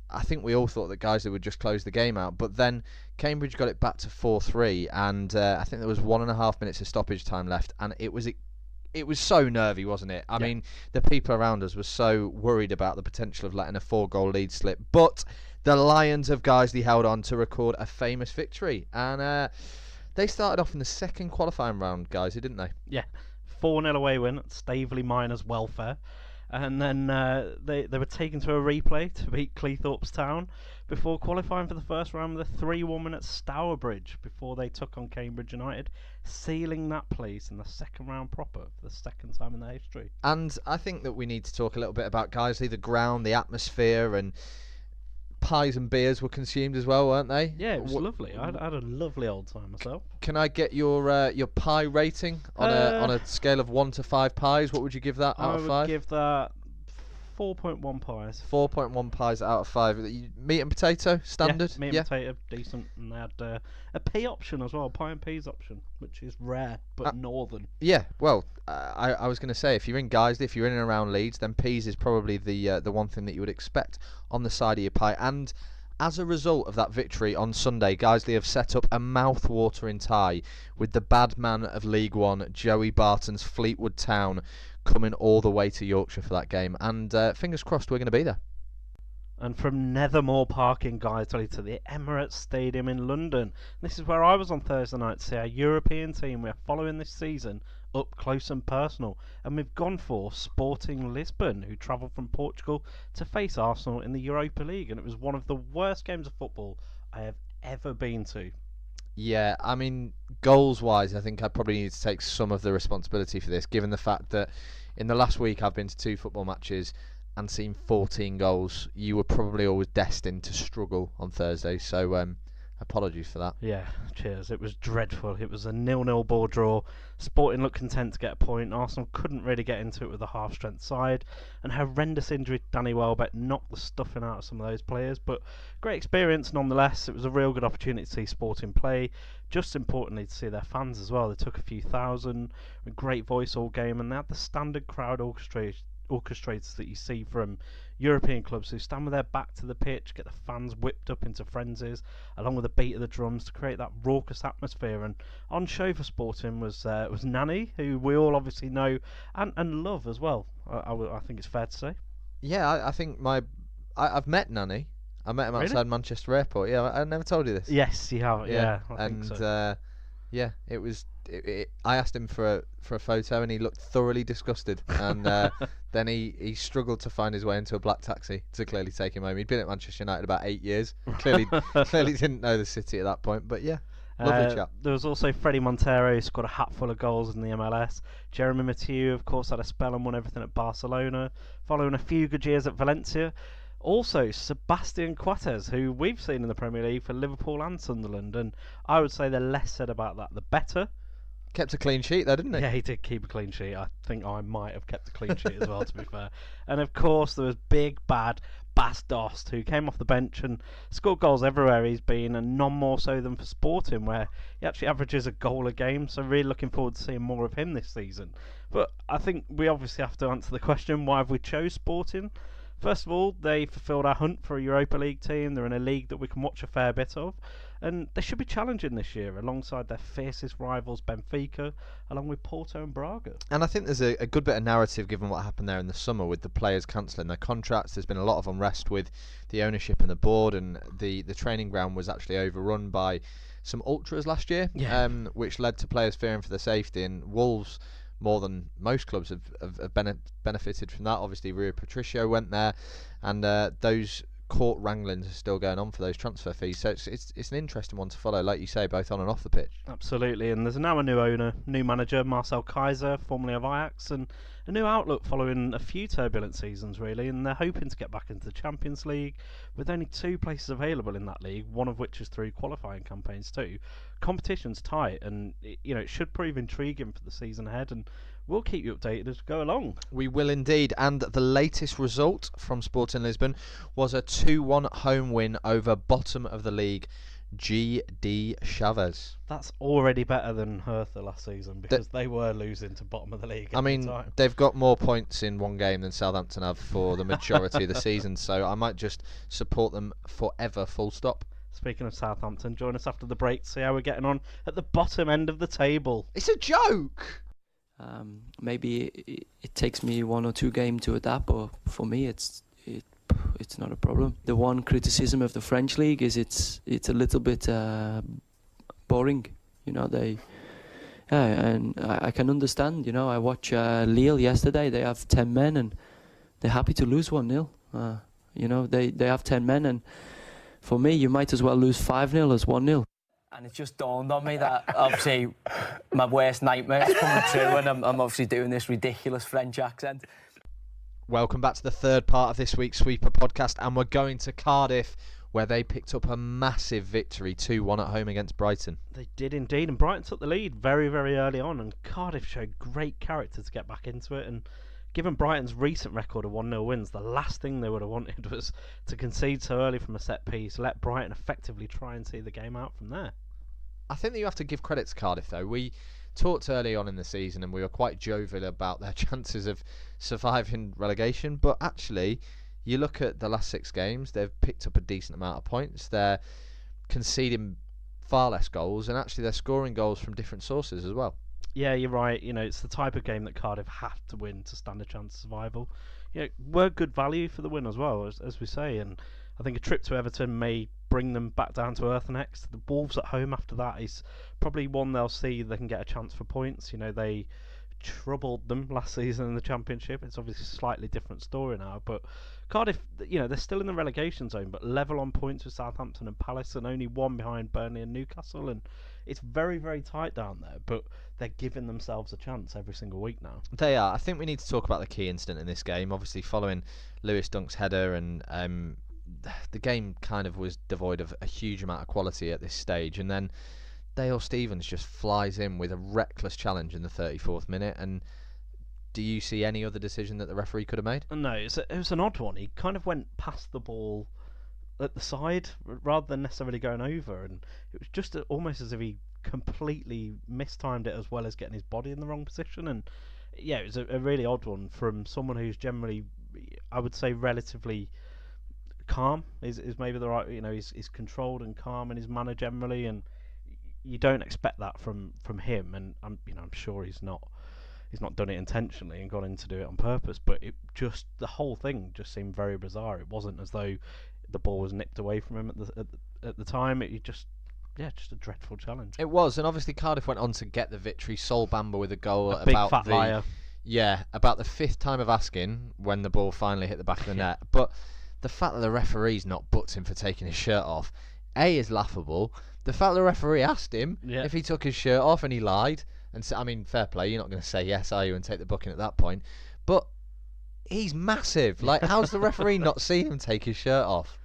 I think we all thought that Guiseley would just close the game out, but then Cambridge got it back to 4-3, and I think there was 1.5 minutes of stoppage time left, and it was so nervy, wasn't it? I mean, the people around us were so worried about the potential of letting a 4-goal lead slip, but the Lions of Guiseley held on to record a famous victory, and they started off in the second qualifying round, Guiseley, didn't they? Yeah, 4-0 away win at Staveley Miners' welfare. And then they were taken to a replay to beat Cleethorpes Town before qualifying for the first round with a 3-1 win at Stourbridge before they took on Cambridge United, sealing that place in the second round proper for the second time in their history. And I think that we need to talk a little bit about Guiseley, the ground, the atmosphere, and pies and beers were consumed as well, weren't they? Yeah, it was lovely. I had a lovely old time myself. Can I get your pie rating on a scale of 1 to 5 pies? What would you give that out of 5? I would give that 4.1 pies. 4.1 pies out of 5. Meat and potato, standard? Yeah, meat and potato, decent. And they had a pea option as well, pie and peas option, which is rare, but northern. Yeah, well, I was going to say, if you're in Guiseley, if you're in and around Leeds, then peas is probably the one thing that you would expect on the side of your pie. And as a result of that victory on Sunday, Guiseley have set up a mouth-watering tie with the bad man of League One, Joey Barton's Fleetwood Town, coming all the way to Yorkshire for that game. And fingers crossed we're going to be there. And from Nethermore Park in Guiseley to the Emirates Stadium in London. This is where I was on Thursday night to see our European team we're following this season up close and personal. And we've gone for Sporting Lisbon, who travelled from Portugal to face Arsenal in the Europa League. And it was one of the worst games of football I have ever been to. Yeah, I mean, goals-wise, I think I probably need to take some of the responsibility for this, given the fact that in the last week I've been to 2 football matches and seen 14 goals. You were probably always destined to struggle on Thursday, so apologies for that. Yeah, cheers. It was dreadful. It was a 0-0 ball draw. Sporting looked content to get a point. Arsenal couldn't really get into it with a half-strength side. And horrendous injury to Danny Welbeck knocked the stuffing out of some of those players. But great experience nonetheless. It was a real good opportunity to see Sporting play. Just importantly to see their fans as well. They took a few thousand, with great voice all game. And they had the standard crowd orchestrators that you see from European clubs who stand with their back to the pitch, get the fans whipped up into frenzies, along with the beat of the drums to create that raucous atmosphere. And on show for Sporting was Nani, who we all obviously know and love as well. I think it's fair to say. Yeah, I think I've met Nani. I met him outside Manchester Airport. Yeah, I never told you this. Yes, you have. Yeah, I think so. Yeah, it was. I asked him for a photo, and he looked thoroughly disgusted. And then he struggled to find his way into a black taxi to clearly take him home. He'd been at Manchester United about 8 years. Clearly didn't know the city at that point. But yeah. Lovely chap. There was also Freddie Montero, who scored a hatful of goals in the MLS. Jeremy Mathieu, of course, had a spell and won everything at Barcelona, following a few good years at Valencia. Also, Sebastian Coates, who we've seen in the Premier League for Liverpool and Sunderland, and I would say the less said about that, the better. Kept a clean sheet there, didn't he? Yeah, he did keep a clean sheet. I think I might have kept a clean sheet as well, to be fair. And of course, there was big, bad Bas Dost, who came off the bench and scored goals everywhere he's been, and none more so than for Sporting, where he actually averages a goal a game. So really looking forward to seeing more of him this season. But I think we obviously have to answer the question, why have we chose Sporting? First of all, they fulfilled our hunt for a Europa League team. They're in a league that we can watch a fair bit of, and they should be challenging this year alongside their fiercest rivals Benfica, along with Porto and Braga. And I think there's a good bit of narrative given what happened there in the summer with the players cancelling their contracts. There's been a lot of unrest with the ownership and the board, and the training ground was actually overrun by some ultras last year, which led to players fearing for their safety. And Wolves, more than most clubs, have benefited from that. Obviously, Rui Patricio went there, and those court wranglings are still going on for those transfer fees. So it's an interesting one to follow, like you say, both on and off the pitch. Absolutely, and there's now a new owner, new manager, Marcel Kaiser, formerly of Ajax, and a new outlook following a few turbulent seasons, really, and they're hoping to get back into the Champions League with only 2 places available in that league, one of which is through qualifying campaigns too. Competition's tight, and it should prove intriguing for the season ahead, and we'll keep you updated as we go along. We will indeed, and the latest result from Sporting Lisbon was a 2-1 home win over bottom of the league GD Chavez. That's already better than Hertha last season, because they were losing to bottom of the league at the time. They've got more points in one game than Southampton have for the majority of the season, so I might just support them forever, full stop. Speaking of Southampton, join us after the break to see how we're getting on at the bottom end of the table. It's a joke! Maybe it takes me 1 or 2 games to adapt, but for me it's not a problem. The one criticism of the French league is it's a little bit boring. And I can understand. I watch Lille yesterday. They have 10 men and they're happy to lose 1-0. They have 10 men, and for me, you might as well lose 5-0 as 1-0. And it just dawned on me that obviously my worst nightmare is coming true, and I'm obviously doing this ridiculous French accent. Welcome back to the third part of this week's Sweeper podcast, and we're going to Cardiff, where they picked up a massive victory, 2-1 at home against Brighton. They did indeed, and Brighton took the lead very, very early on, and Cardiff showed great character to get back into it. And given Brighton's recent record of 1-0 wins, the last thing they would have wanted was to concede so early from a set piece, let Brighton effectively try and see the game out from there. I think that you have to give credit to Cardiff, though. We talked early on in the season and we were quite jovial about their chances of surviving relegation, but actually, you look at the last 6 games, they've picked up a decent amount of points. They're conceding far less goals, and actually they're scoring goals from different sources as well. Yeah, you're right. It's the type of game that Cardiff have to win to stand a chance of survival. We're good value for the win as well, as we say, and I think a trip to Everton may bring them back down to earth next. The Wolves at home after that is probably one they'll see they can get a chance for points. They troubled them last season in the Championship. It's obviously a slightly different story now, but Cardiff, they're still in the relegation zone, but level on points with Southampton and Palace, and only 1 behind Burnley and Newcastle, and it's very, very tight down there, but they're giving themselves a chance every single week now. They are. I think we need to talk about the key incident in this game, obviously following Lewis Dunk's header, and the game kind of was devoid of a huge amount of quality at this stage, and then Dale Stephens just flies in with a reckless challenge in the 34th minute. And do you see any other decision that the referee could have made? No, it was an odd one. He kind of went past the ball at the side rather than necessarily going over, and it was just almost as if he completely mistimed it, as well as getting his body in the wrong position. And yeah, it was a really odd one from someone who's generally, I would say, relatively calm is maybe the right, he's controlled and calm in his manner generally, and you don't expect that from him. And I'm sure he's not done it intentionally and gone in to do it on purpose, but the whole thing just seemed very bizarre. It wasn't as though the ball was nipped away from him at the time. Just a dreadful challenge. It was, and obviously Cardiff went on to get the victory. Sol Bamba with a goal a big fat liar. Yeah, about the 5th time of asking when the ball finally hit the back of the net. But the fact that the referee's not booked him for taking his shirt off, A, is laughable, the fact the referee asked him Yeah. if he took his shirt off and he lied, and I mean, fair play, you're not going to say yes, are you, and take the booking at that point. But he's massive. Like, how's the referee not seen him take his shirt off?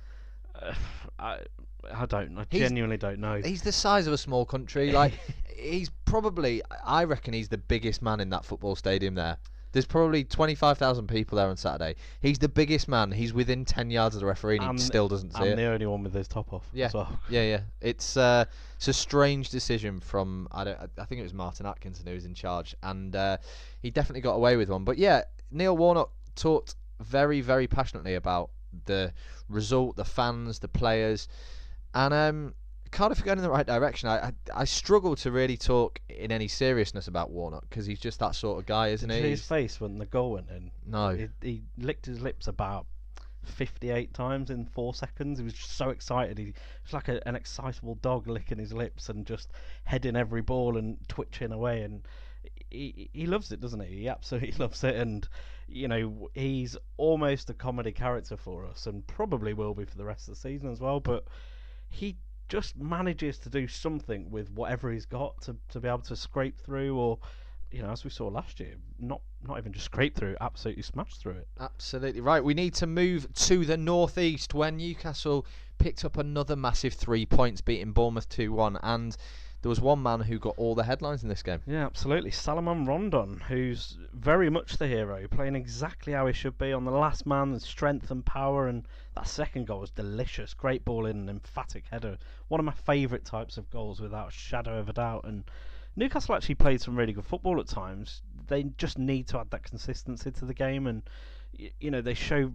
I don't. I genuinely don't know. He's the size of a small country. Like, he's probably, I reckon he's the biggest man in that football stadium there. There's probably 25,000 people there on Saturday. He's the biggest man. He's within 10 yards of the referee and he still doesn't see it. I'm the only one with his top off as well. Yeah. It's a strange decision from, I think it was Martin Atkinson who was in charge, and he definitely got away with one. But yeah, Neil Warnock talked very, very passionately about the result, the fans, the players, and Cardiff are going in the right direction. I struggle to really talk in any seriousness about Warnock because he's just that sort of guy, isn't he? His face when the goal went in. No. He licked his lips about 58 times in 4 seconds. He was just so excited. He was like an excitable dog licking his lips and just heading every ball and twitching away. And he loves it, doesn't he? He absolutely loves it. And, you know, he's almost a comedy character for us and probably will be for the rest of the season as well. But he just manages to do something with whatever he's got to be able to scrape through, or, you know, as we saw last year, not even just scrape through, absolutely smash through it. Absolutely right. We need to move to the northeast, where Newcastle picked up another massive 3 points, beating Bournemouth 2-1, and there was one man who got all the headlines in this game. Yeah, absolutely. Salomon Rondon, who's very much the hero, playing exactly how he should be, on the last man, with strength and power, and that second goal was delicious. Great ball in, an emphatic header. One of my favourite types of goals, without a shadow of a doubt. And Newcastle actually played some really good football at times. They just need to add that consistency to the game, and, you know, they show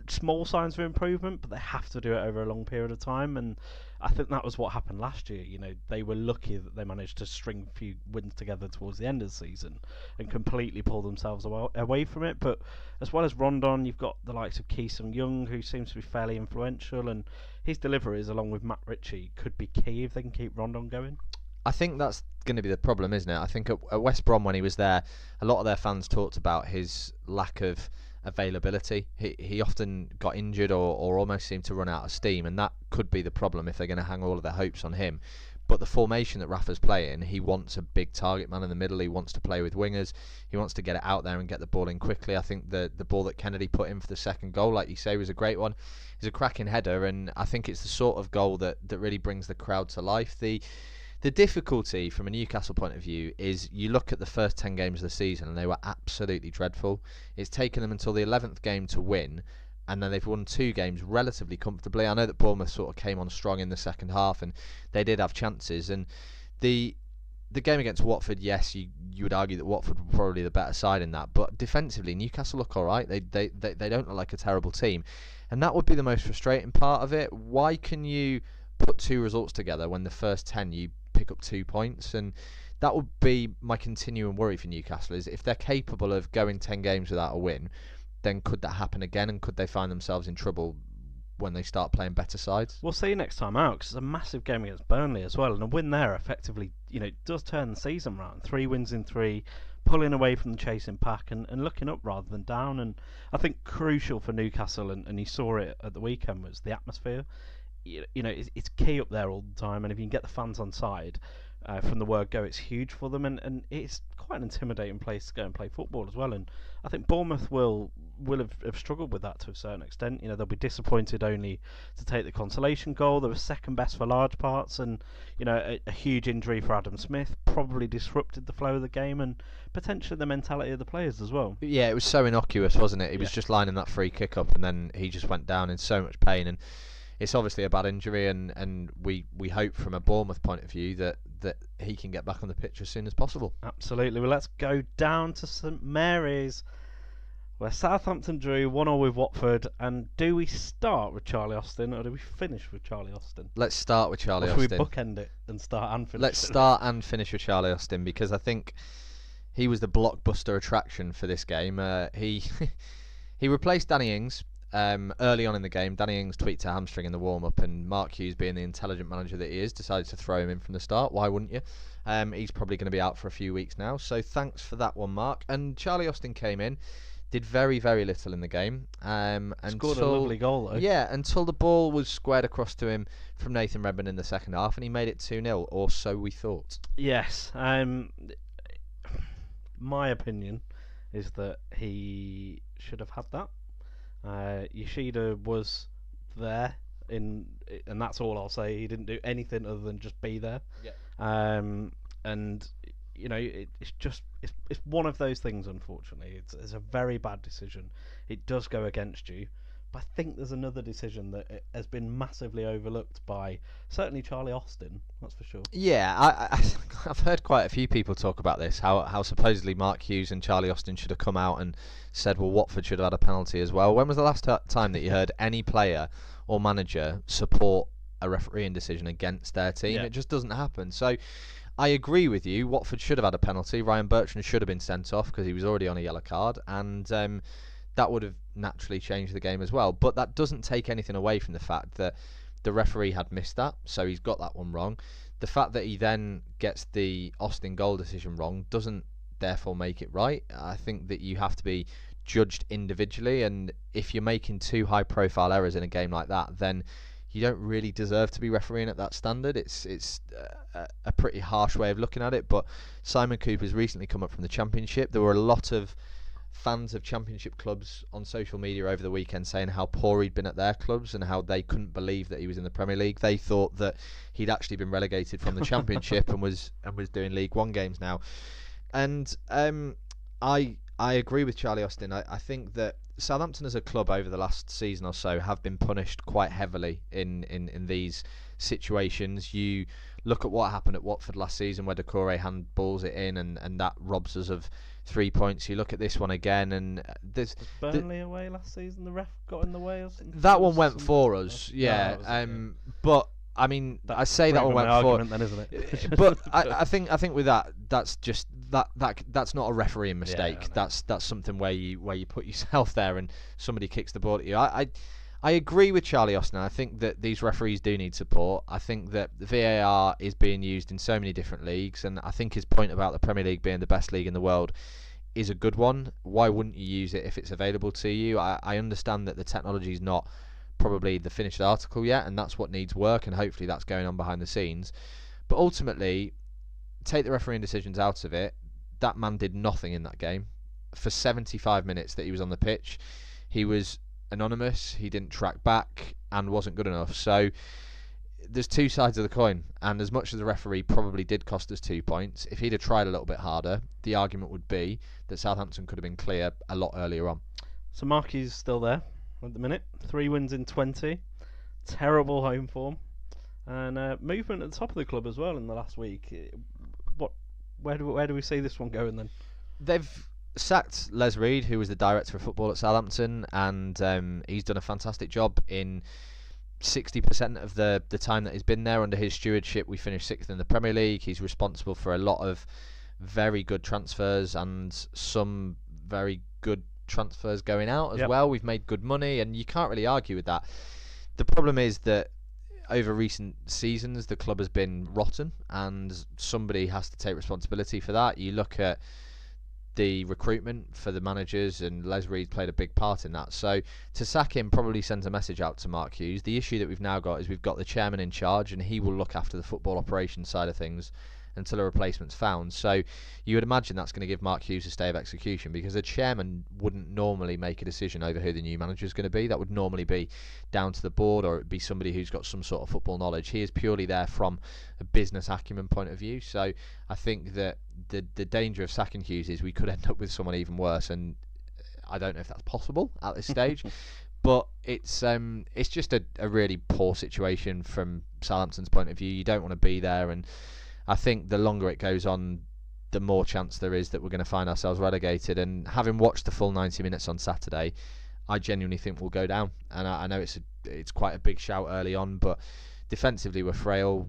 small signs of improvement, but they have to do it over a long period of time, and I think that was what happened last year. You know, they were lucky that they managed to string a few wins together towards the end of the season and completely pull themselves away from it. But as well as Rondon, you've got the likes of Ki Sung-young, who seems to be fairly influential, and his deliveries, along with Matt Ritchie, could be key if they can keep Rondon going. I think that's going to be the problem, isn't it? I think at West Brom, when he was there, a lot of their fans talked about his lack of availability. He often got injured or almost seemed to run out of steam, and that could be the problem if they're going to hang all of their hopes on him. But the formation that Rafa's playing, he wants a big target man in the middle. He wants to play with wingers. He wants to get it out there and get the ball in quickly. I think the ball that Kennedy put in for the second goal, like you say, was a great one. It's a cracking header, and I think it's the sort of goal that really brings the crowd to life. The difficulty from a Newcastle point of view is you look at the first 10 games of the season and they were absolutely dreadful. It's taken them until the 11th game to win, and then they've won 2 games relatively comfortably. I know that Bournemouth sort of came on strong in the second half and they did have chances, and the game against Watford, yes, you would argue that Watford were probably the better side in that, but defensively Newcastle look alright. They don't look like a terrible team, and that would be the most frustrating part of it. Why can you put 2 results together when the first 10 you pick up 2 points? And that would be my continuing worry for Newcastle, is if they're capable of going 10 games without a win, then could that happen again, and could they find themselves in trouble when they start playing better sides? We'll see next time out, because it's a massive game against Burnley as well, and a win there effectively, you know, does turn the season round. 3 wins in 3, pulling away from the chasing pack and looking up rather than down. And I think crucial for Newcastle, and you saw it at the weekend, was the atmosphere. You know, it's key up there all the time, and if you can get the fans on side from the word go, it's huge for them, and it's quite an intimidating place to go and play football as well. And I think Bournemouth will have struggled with that to a certain extent. You know, they'll be disappointed only to take the consolation goal. They were second best for large parts, and, you know, a huge injury for Adam Smith probably disrupted the flow of the game and potentially the mentality of the players as well. Yeah, it was so innocuous, wasn't it? He was just lining that free kick up, and then he just went down in so much pain. And it's obviously a bad injury, and we hope from a Bournemouth point of view that he can get back on the pitch as soon as possible. Absolutely. Well, let's go down to St Mary's, where Southampton drew 1-1 with Watford. And do we start with Charlie Austin, or do we finish with Charlie Austin? Let's start with Charlie Austin. Austin. Should we bookend it and start and finish? Let's start and finish with Charlie Austin, because I think he was the blockbuster attraction for this game. He replaced Danny Ings early on in the game. Danny Ings tweaked a hamstring in the warm-up, and Mark Hughes, being the intelligent manager that he is, decided to throw him in from the start. Why wouldn't you? He's probably going to be out for a few weeks now, so thanks for that one, Mark. And Charlie Austin came in, did very, very little in the game. Scored a lovely goal, though. Yeah, until the ball was squared across to him from Nathan Redmond in the second half, and he made it 2-0, or so we thought. Yes. My opinion is that he should have had that. Yoshida was there, and that's all I'll say. He didn't do anything other than just be there. Yeah. And it's one of those things. Unfortunately, it's a very bad decision. It does go against you, but I think there's another decision that has been massively overlooked by certainly Charlie Austin. That's for sure. Yeah, I've heard quite a few people talk about this. How supposedly Mark Hughes and Charlie Austin should have come out and said, well, Watford should have had a penalty as well. When was the last time that you heard any player or manager support a refereeing decision against their team? Yeah. It just doesn't happen. So I agree with you. Watford should have had a penalty. Ryan Bertrand should have been sent off because he was already on a yellow card, and that would have naturally changed the game as well. But that doesn't take anything away from the fact that the referee had missed that, so he's got that one wrong. The fact that he then gets the Austin goal decision wrong doesn't therefore make it right. I think that you have to be judged individually, and if you're making two high-profile errors in a game like that, then you don't really deserve to be refereeing at that standard. It's a pretty harsh way of looking at it, but Simon Cooper's recently come up from the Championship. There were a lot of fans of Championship clubs on social media over the weekend saying how poor he'd been at their clubs and how they couldn't believe that he was in the Premier League. They thought that he'd actually been relegated from the Championship and was doing League One games now. And I agree with Charlie Austin. I think that Southampton as a club over the last season or so have been punished quite heavily in these situations. You look at what happened at Watford last season where Decore handballs it in and that robs us of 3 points. You look at this one again and there's Was Burnley away last season? The ref got in the way or something? that one went for us, yeah. But I mean, I say that one went for, then, isn't it? but I think with that, that's just that's not a refereeing mistake. Yeah, that's something where you put yourself there and somebody kicks the ball at you. I agree with Charlie Austin. I think that these referees do need support. I think that the VAR is being used in so many different leagues, and I think his point about the Premier League being the best league in the world is a good one. Why wouldn't you use it if it's available to you? I understand that the technology is not probably the finished article yet, and that's what needs work, and hopefully that's going on behind the scenes. But ultimately, take the refereeing decisions out of it. That man did nothing in that game. For 75 minutes that he was on the pitch, he was anonymous, he didn't track back, and wasn't good enough. So there's two sides of the coin, and as much as the referee probably did cost us 2 points, if he'd have tried a little bit harder, the argument would be that Southampton could have been clear a lot earlier on. So Marky's still there at the minute. 3 wins in 20. Terrible home form. And movement at the top of the club as well in the last week. Where do we see this one going then? They've sacked Les Reed, who was the director of football at Southampton, and he's done a fantastic job in 60% of the time that he's been there. Under his stewardship, we finished 6th in the Premier League. He's responsible for a lot of very good transfers and some very good transfers going out as well. We've made good money, and you can't really argue with that. The problem is that over recent seasons, the club has been rotten, and somebody has to take responsibility for that. You look at the recruitment for the managers, and Les Reed played a big part in that. So to sack him probably sends a message out to Mark Hughes. The issue that we've now got is we've got the chairman in charge, and he will look after the football operations side of things until a replacement's found. So you would imagine that's going to give Mark Hughes a stay of execution, because a chairman wouldn't normally make a decision over who the new manager is going to be. That would normally be down to the board, or it'd be somebody who's got some sort of football knowledge. He is purely there from a business acumen point of view. So I think that the danger of sacking Hughes is we could end up with someone even worse, and I don't know if that's possible at this stage. But it's just a really poor situation from Southampton's point of view. You don't want to be there, and I think the longer it goes on, the more chance there is that we're going to find ourselves relegated. And having watched the full 90 minutes on Saturday, I genuinely think we'll go down. And I know it's quite a big shout early on, but defensively we're frail.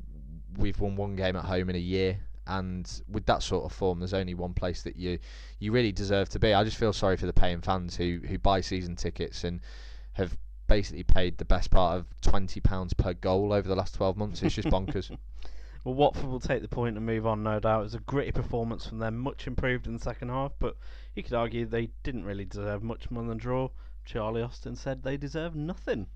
We've won one game at home in a year, and with that sort of form, there's only one place that you really deserve to be. I just feel sorry for the paying fans who buy season tickets and have basically paid the best part of £20 per goal over the last 12 months. It's just bonkers. Well, Watford will take the point and move on, no doubt. It was a gritty performance from them, much improved in the second half, but you could argue they didn't really deserve much more than a draw. Charlie Austin said they deserve nothing.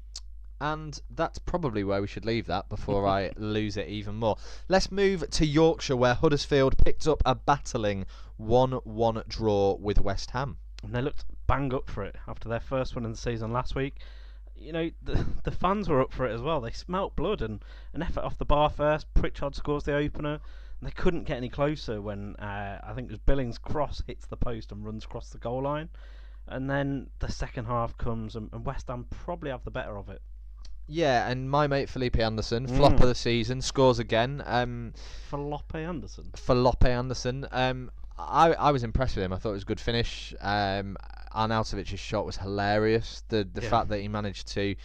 And that's probably where we should leave that before I lose it even more. Let's move to Yorkshire, where Huddersfield picked up a battling 1-1 draw with West Ham. And they looked bang up for it after their first one in the season last week. You know, the fans were up for it as well. They smelt blood and an effort off the bar first. Pritchard scores the opener. And they couldn't get any closer when I think it was Billings' cross hits the post and runs across the goal line. And then the second half comes and West Ham probably have the better of it. Yeah, and my mate Felipe Anderson, flop of the season, scores again. Felipe Anderson. I was impressed with him. I thought it was a good finish. Arnautovic's shot was hilarious. The fact that he managed to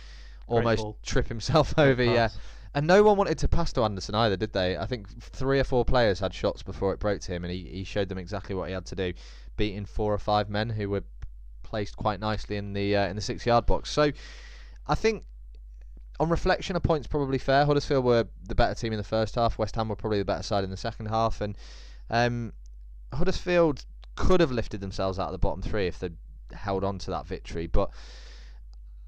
almost trip himself over, yeah. And no one wanted to pass to Anderson either, did they? I think 3 or 4 players had shots before it broke to him, and he showed them exactly what he had to do, beating 4 or 5 men who were placed quite nicely in the 6-yard box. So I think, on reflection, a point's probably fair. Huddersfield were the better team in the first half. West Ham were probably the better side in the second half, and Huddersfield could have lifted themselves out of the bottom 3 if they'd held on to that victory, but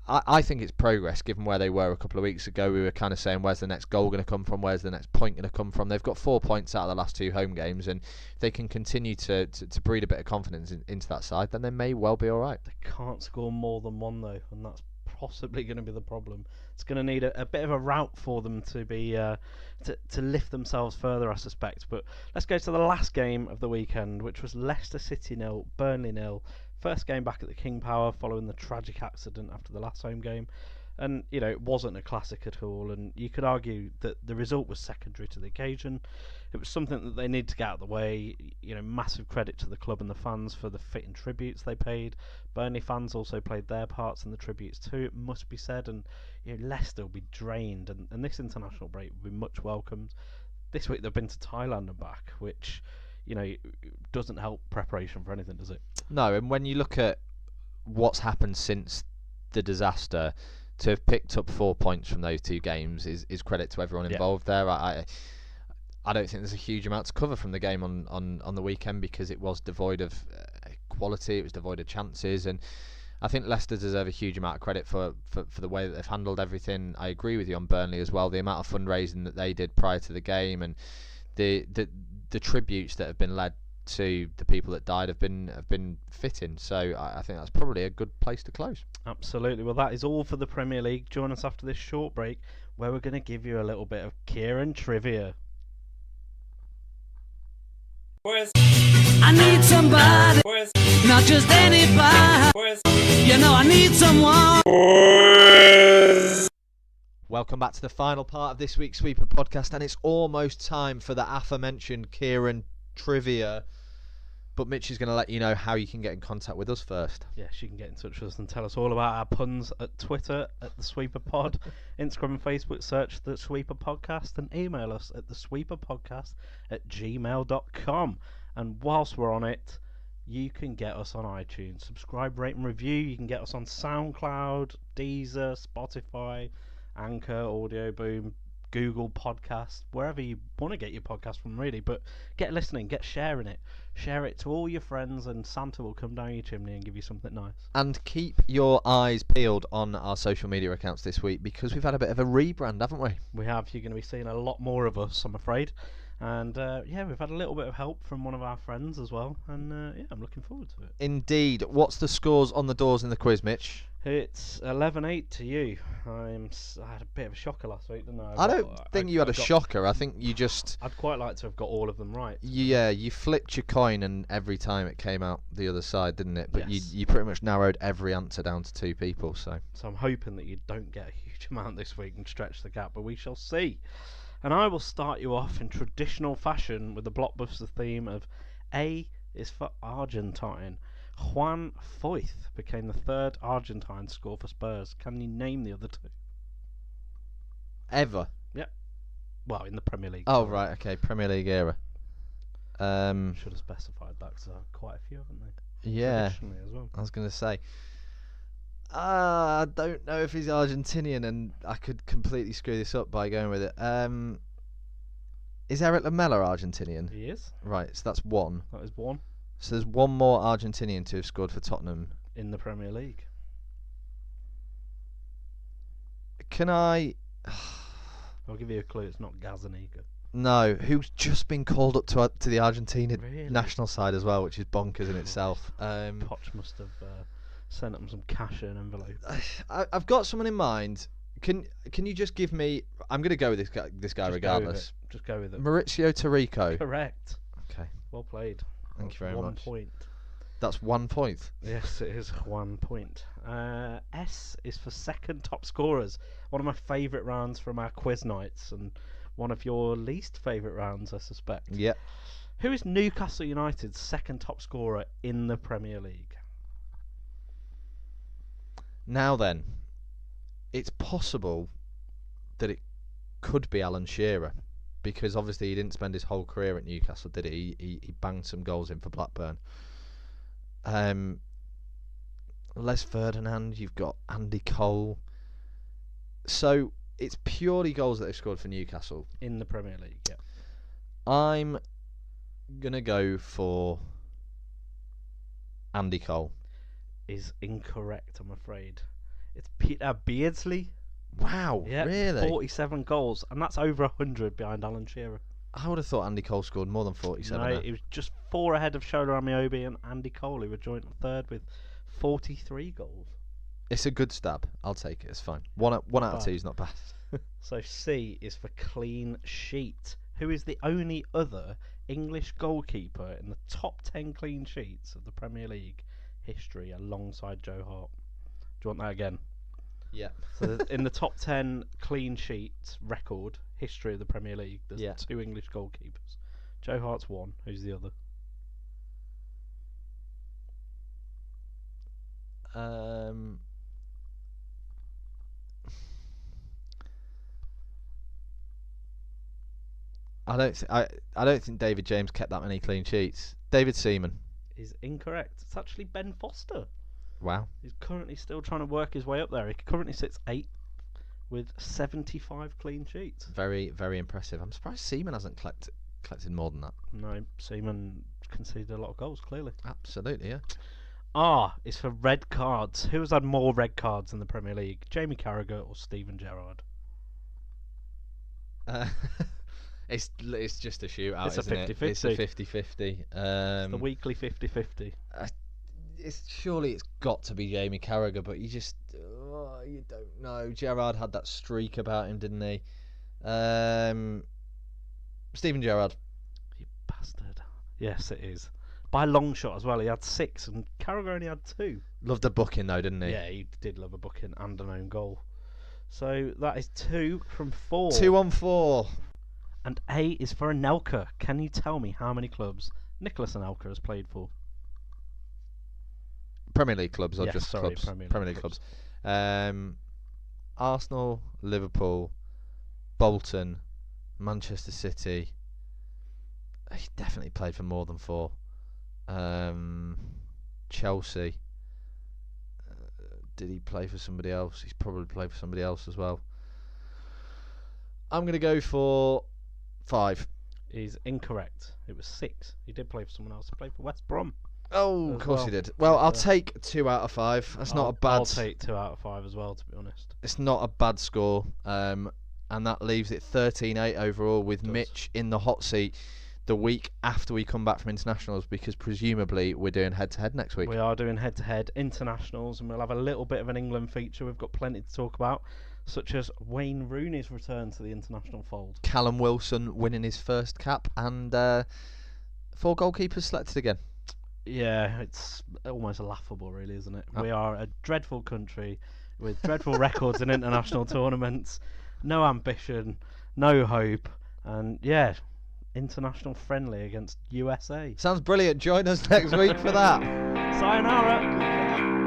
I think it's progress given where they were a couple of weeks ago. We were kind of saying, where's the next goal going to come from, where's the next point going to come from? They've got 4 points out of the last 2 home games, and if they can continue to breed a bit of confidence into that side, then they may well be alright. They can't score more than 1 though, and that's possibly going to be the problem. It's going to need a bit of a route for them to be to lift themselves further, I suspect. But let's go to the last game of the weekend, which was Leicester City 0, Burnley 0. First game back at the King Power following the tragic accident after the last home game. And, you know, it wasn't a classic at all, and you could argue that the result was secondary to the occasion. It was something that they need to get out of the way. You know, massive credit to the club and the fans for the fitting tributes they paid. Burnley fans also played their parts in the tributes too, it must be said, and you know, Leicester will be drained, and this international break will be much welcomed. This week they've been to Thailand and back, which, you know, doesn't help preparation for anything, does it? No, and when you look at what's happened since the disaster, to have picked up 4 points from those 2 games is credit to everyone involved there. I don't think there's a huge amount to cover from the game on the weekend, because it was devoid of quality, it was devoid of chances, and I think Leicester deserve a huge amount of credit for the way that they've handled everything. I agree with you on Burnley as well. The amount of fundraising that they did prior to the game, and the tributes that have been led to the people that died have been fitting. So I think that's probably a good place to close. Absolutely. Well, that is all for the Premier League. Join us after this short break, where we're going to give you a little bit of Kieran trivia. I need somebody, not just anybody. You know I need someone. Welcome back to the final part of this week's Sweeper podcast, and it's almost time for the aforementioned Kieran trivia. But Mitch is going to let you know how you can get in contact with us first. Yes, you can get in touch with us and tell us all about our puns at Twitter at The Sweeper Pod, Instagram and Facebook search The Sweeper Podcast, and email us at thesweeperpodcast@gmail.com. And whilst we're on it, you can get us on iTunes. Subscribe, rate and review. You can get us on SoundCloud, Deezer, Spotify, Anchor, Audio Boom, Google Podcasts, wherever you want to get your podcast from, really. But get listening, get sharing it. Share it to all your friends, and Santa will come down your chimney and give you something nice. And keep your eyes peeled on our social media accounts this week, because we've had a bit of a rebrand, haven't we? We have. You're going to be seeing a lot more of us, I'm afraid. And yeah, we've had a little bit of help from one of our friends as well. And yeah, I'm looking forward to it. Indeed. What's the scores on the doors in the quiz, Mitch? It's 11-8 to you. I had a bit of a shocker last week, didn't I? I don't think you had a shocker. I think you just... I'd quite like to have got all of them right. Yeah, you flipped your coin, and every time it came out the other side, didn't it? But yes. you pretty much narrowed every answer down to 2 people. So I'm hoping that you don't get a huge amount this week and stretch the gap, but we shall see. And I will start you off in traditional fashion with the blockbuster theme of A is for Argentine. Juan Foyth became the 3rd Argentine to score for Spurs. Can you name the other 2? Ever? Yep. Well, in the Premier League. Oh, right, okay, Premier League era. Should have specified that, because there are quite a few, haven't they? Yeah, Traditionally as well. I was going to say. I don't know if he's Argentinian, and I could completely screw this up by going with it. Is Eric Lamela Argentinian? He is. Right, so that's one. That is one So there's one more Argentinian to have scored for Tottenham. in the Premier League. Can I... I'll give you a clue. It's not Gazaniga. No, who's just been called up to the Argentina Really? national side as well, which is bonkers in itself. Poch must have sent him some cash in an envelope. I've got someone in mind. Can you just give me... I'm going to go with this guy Just regardless. Just go with it. Maurizio Tarico. Correct. Okay, Well played. thank you very One much. point. That's 1 point. Yes, it is 1 point. S is for second top scorers. One of my favourite rounds from our quiz nights, and one of your least favourite rounds, I suspect. Yep. Who is Newcastle United's second top scorer in the Premier League? Now then, it's possible that it could be Alan Shearer, because obviously he didn't spend his whole career at Newcastle, did he? He banged some goals in for Blackburn. Les Ferdinand, you've got Andy Cole. So it's purely goals that they've scored for Newcastle. In the Premier League, yeah. I'm going to go for Andy Cole. Is incorrect, I'm afraid. It's Peter Beardsley. Wow, Yeah, really? 47 goals, and that's over 100 behind Alan Shearer. I would have thought Andy Cole scored more than 47. No, it was just 4 ahead of Shola Amiobi and Andy Cole, who were joint third with 43 goals. It's a good stab. I'll take it. It's fine. One out of 2 is not bad. So C is for clean sheet. Who is the only other English goalkeeper in the top 10 clean sheets of the Premier League history alongside Joe Hart? Do you want that again? Yeah. So in the top 10 clean sheets record history of the Premier League, there's 2 English goalkeepers. Joe Hart's one. Who's the other? I don't think David James kept that many clean sheets. David Seaman. Is incorrect. It's actually Ben Foster. Wow. He's currently still trying to work his way up there. He currently sits 8th with 75 clean sheets. Very, very impressive. I'm surprised Seaman hasn't collected more than that. No, Seaman conceded a lot of goals, clearly. Absolutely, yeah. R is for red cards. Who has had more red cards in the Premier League? Jamie Carragher or Steven Gerrard? It's just a shootout, It's a isn't 50-50. it? It's a 50-50. It's the weekly 50-50. Surely it's got to be Jamie Carragher, but you don't know. Gerrard had that streak about him, didn't he? Steven Gerrard. You bastard. Yes, it is. By a long shot as well. He had 6 and Carragher only had 2. Loved a booking though, didn't he? Yeah, he did love a booking and an own goal. So that is 2 from 4. 2 on 4. And A is for Anelka. Can you tell me how many clubs Nicholas Anelka has played for? Premier League clubs or Yes, just sorry, clubs? Premier League clubs. Arsenal, Liverpool, Bolton, Manchester City. He definitely played for more than 4. Chelsea. Did he play for somebody else? He's probably played for somebody else as well. I'm going to go for 5. Is incorrect. It was 6. He did play for someone else. He played for West Brom. Oh, of course he did. Well, I'll take 2 out of 5. That's not a bad... I'll take 2 out of 5 as well, to be honest. It's not a bad score. And that leaves it 13-8 overall, with Mitch in the hot seat the week after we come back from internationals, because presumably we're doing head-to-head next week. We are doing head-to-head internationals, and we'll have a little bit of an England feature. We've got plenty to talk about, such as Wayne Rooney's return to the international fold. Callum Wilson winning his first cap, and 4 goalkeepers selected again. Yeah, it's almost laughable, really, isn't it? We are a dreadful country with dreadful records in international tournaments, no ambition, no hope, and yeah, international friendly against USA. Sounds brilliant. Join us next week for that. Sayonara.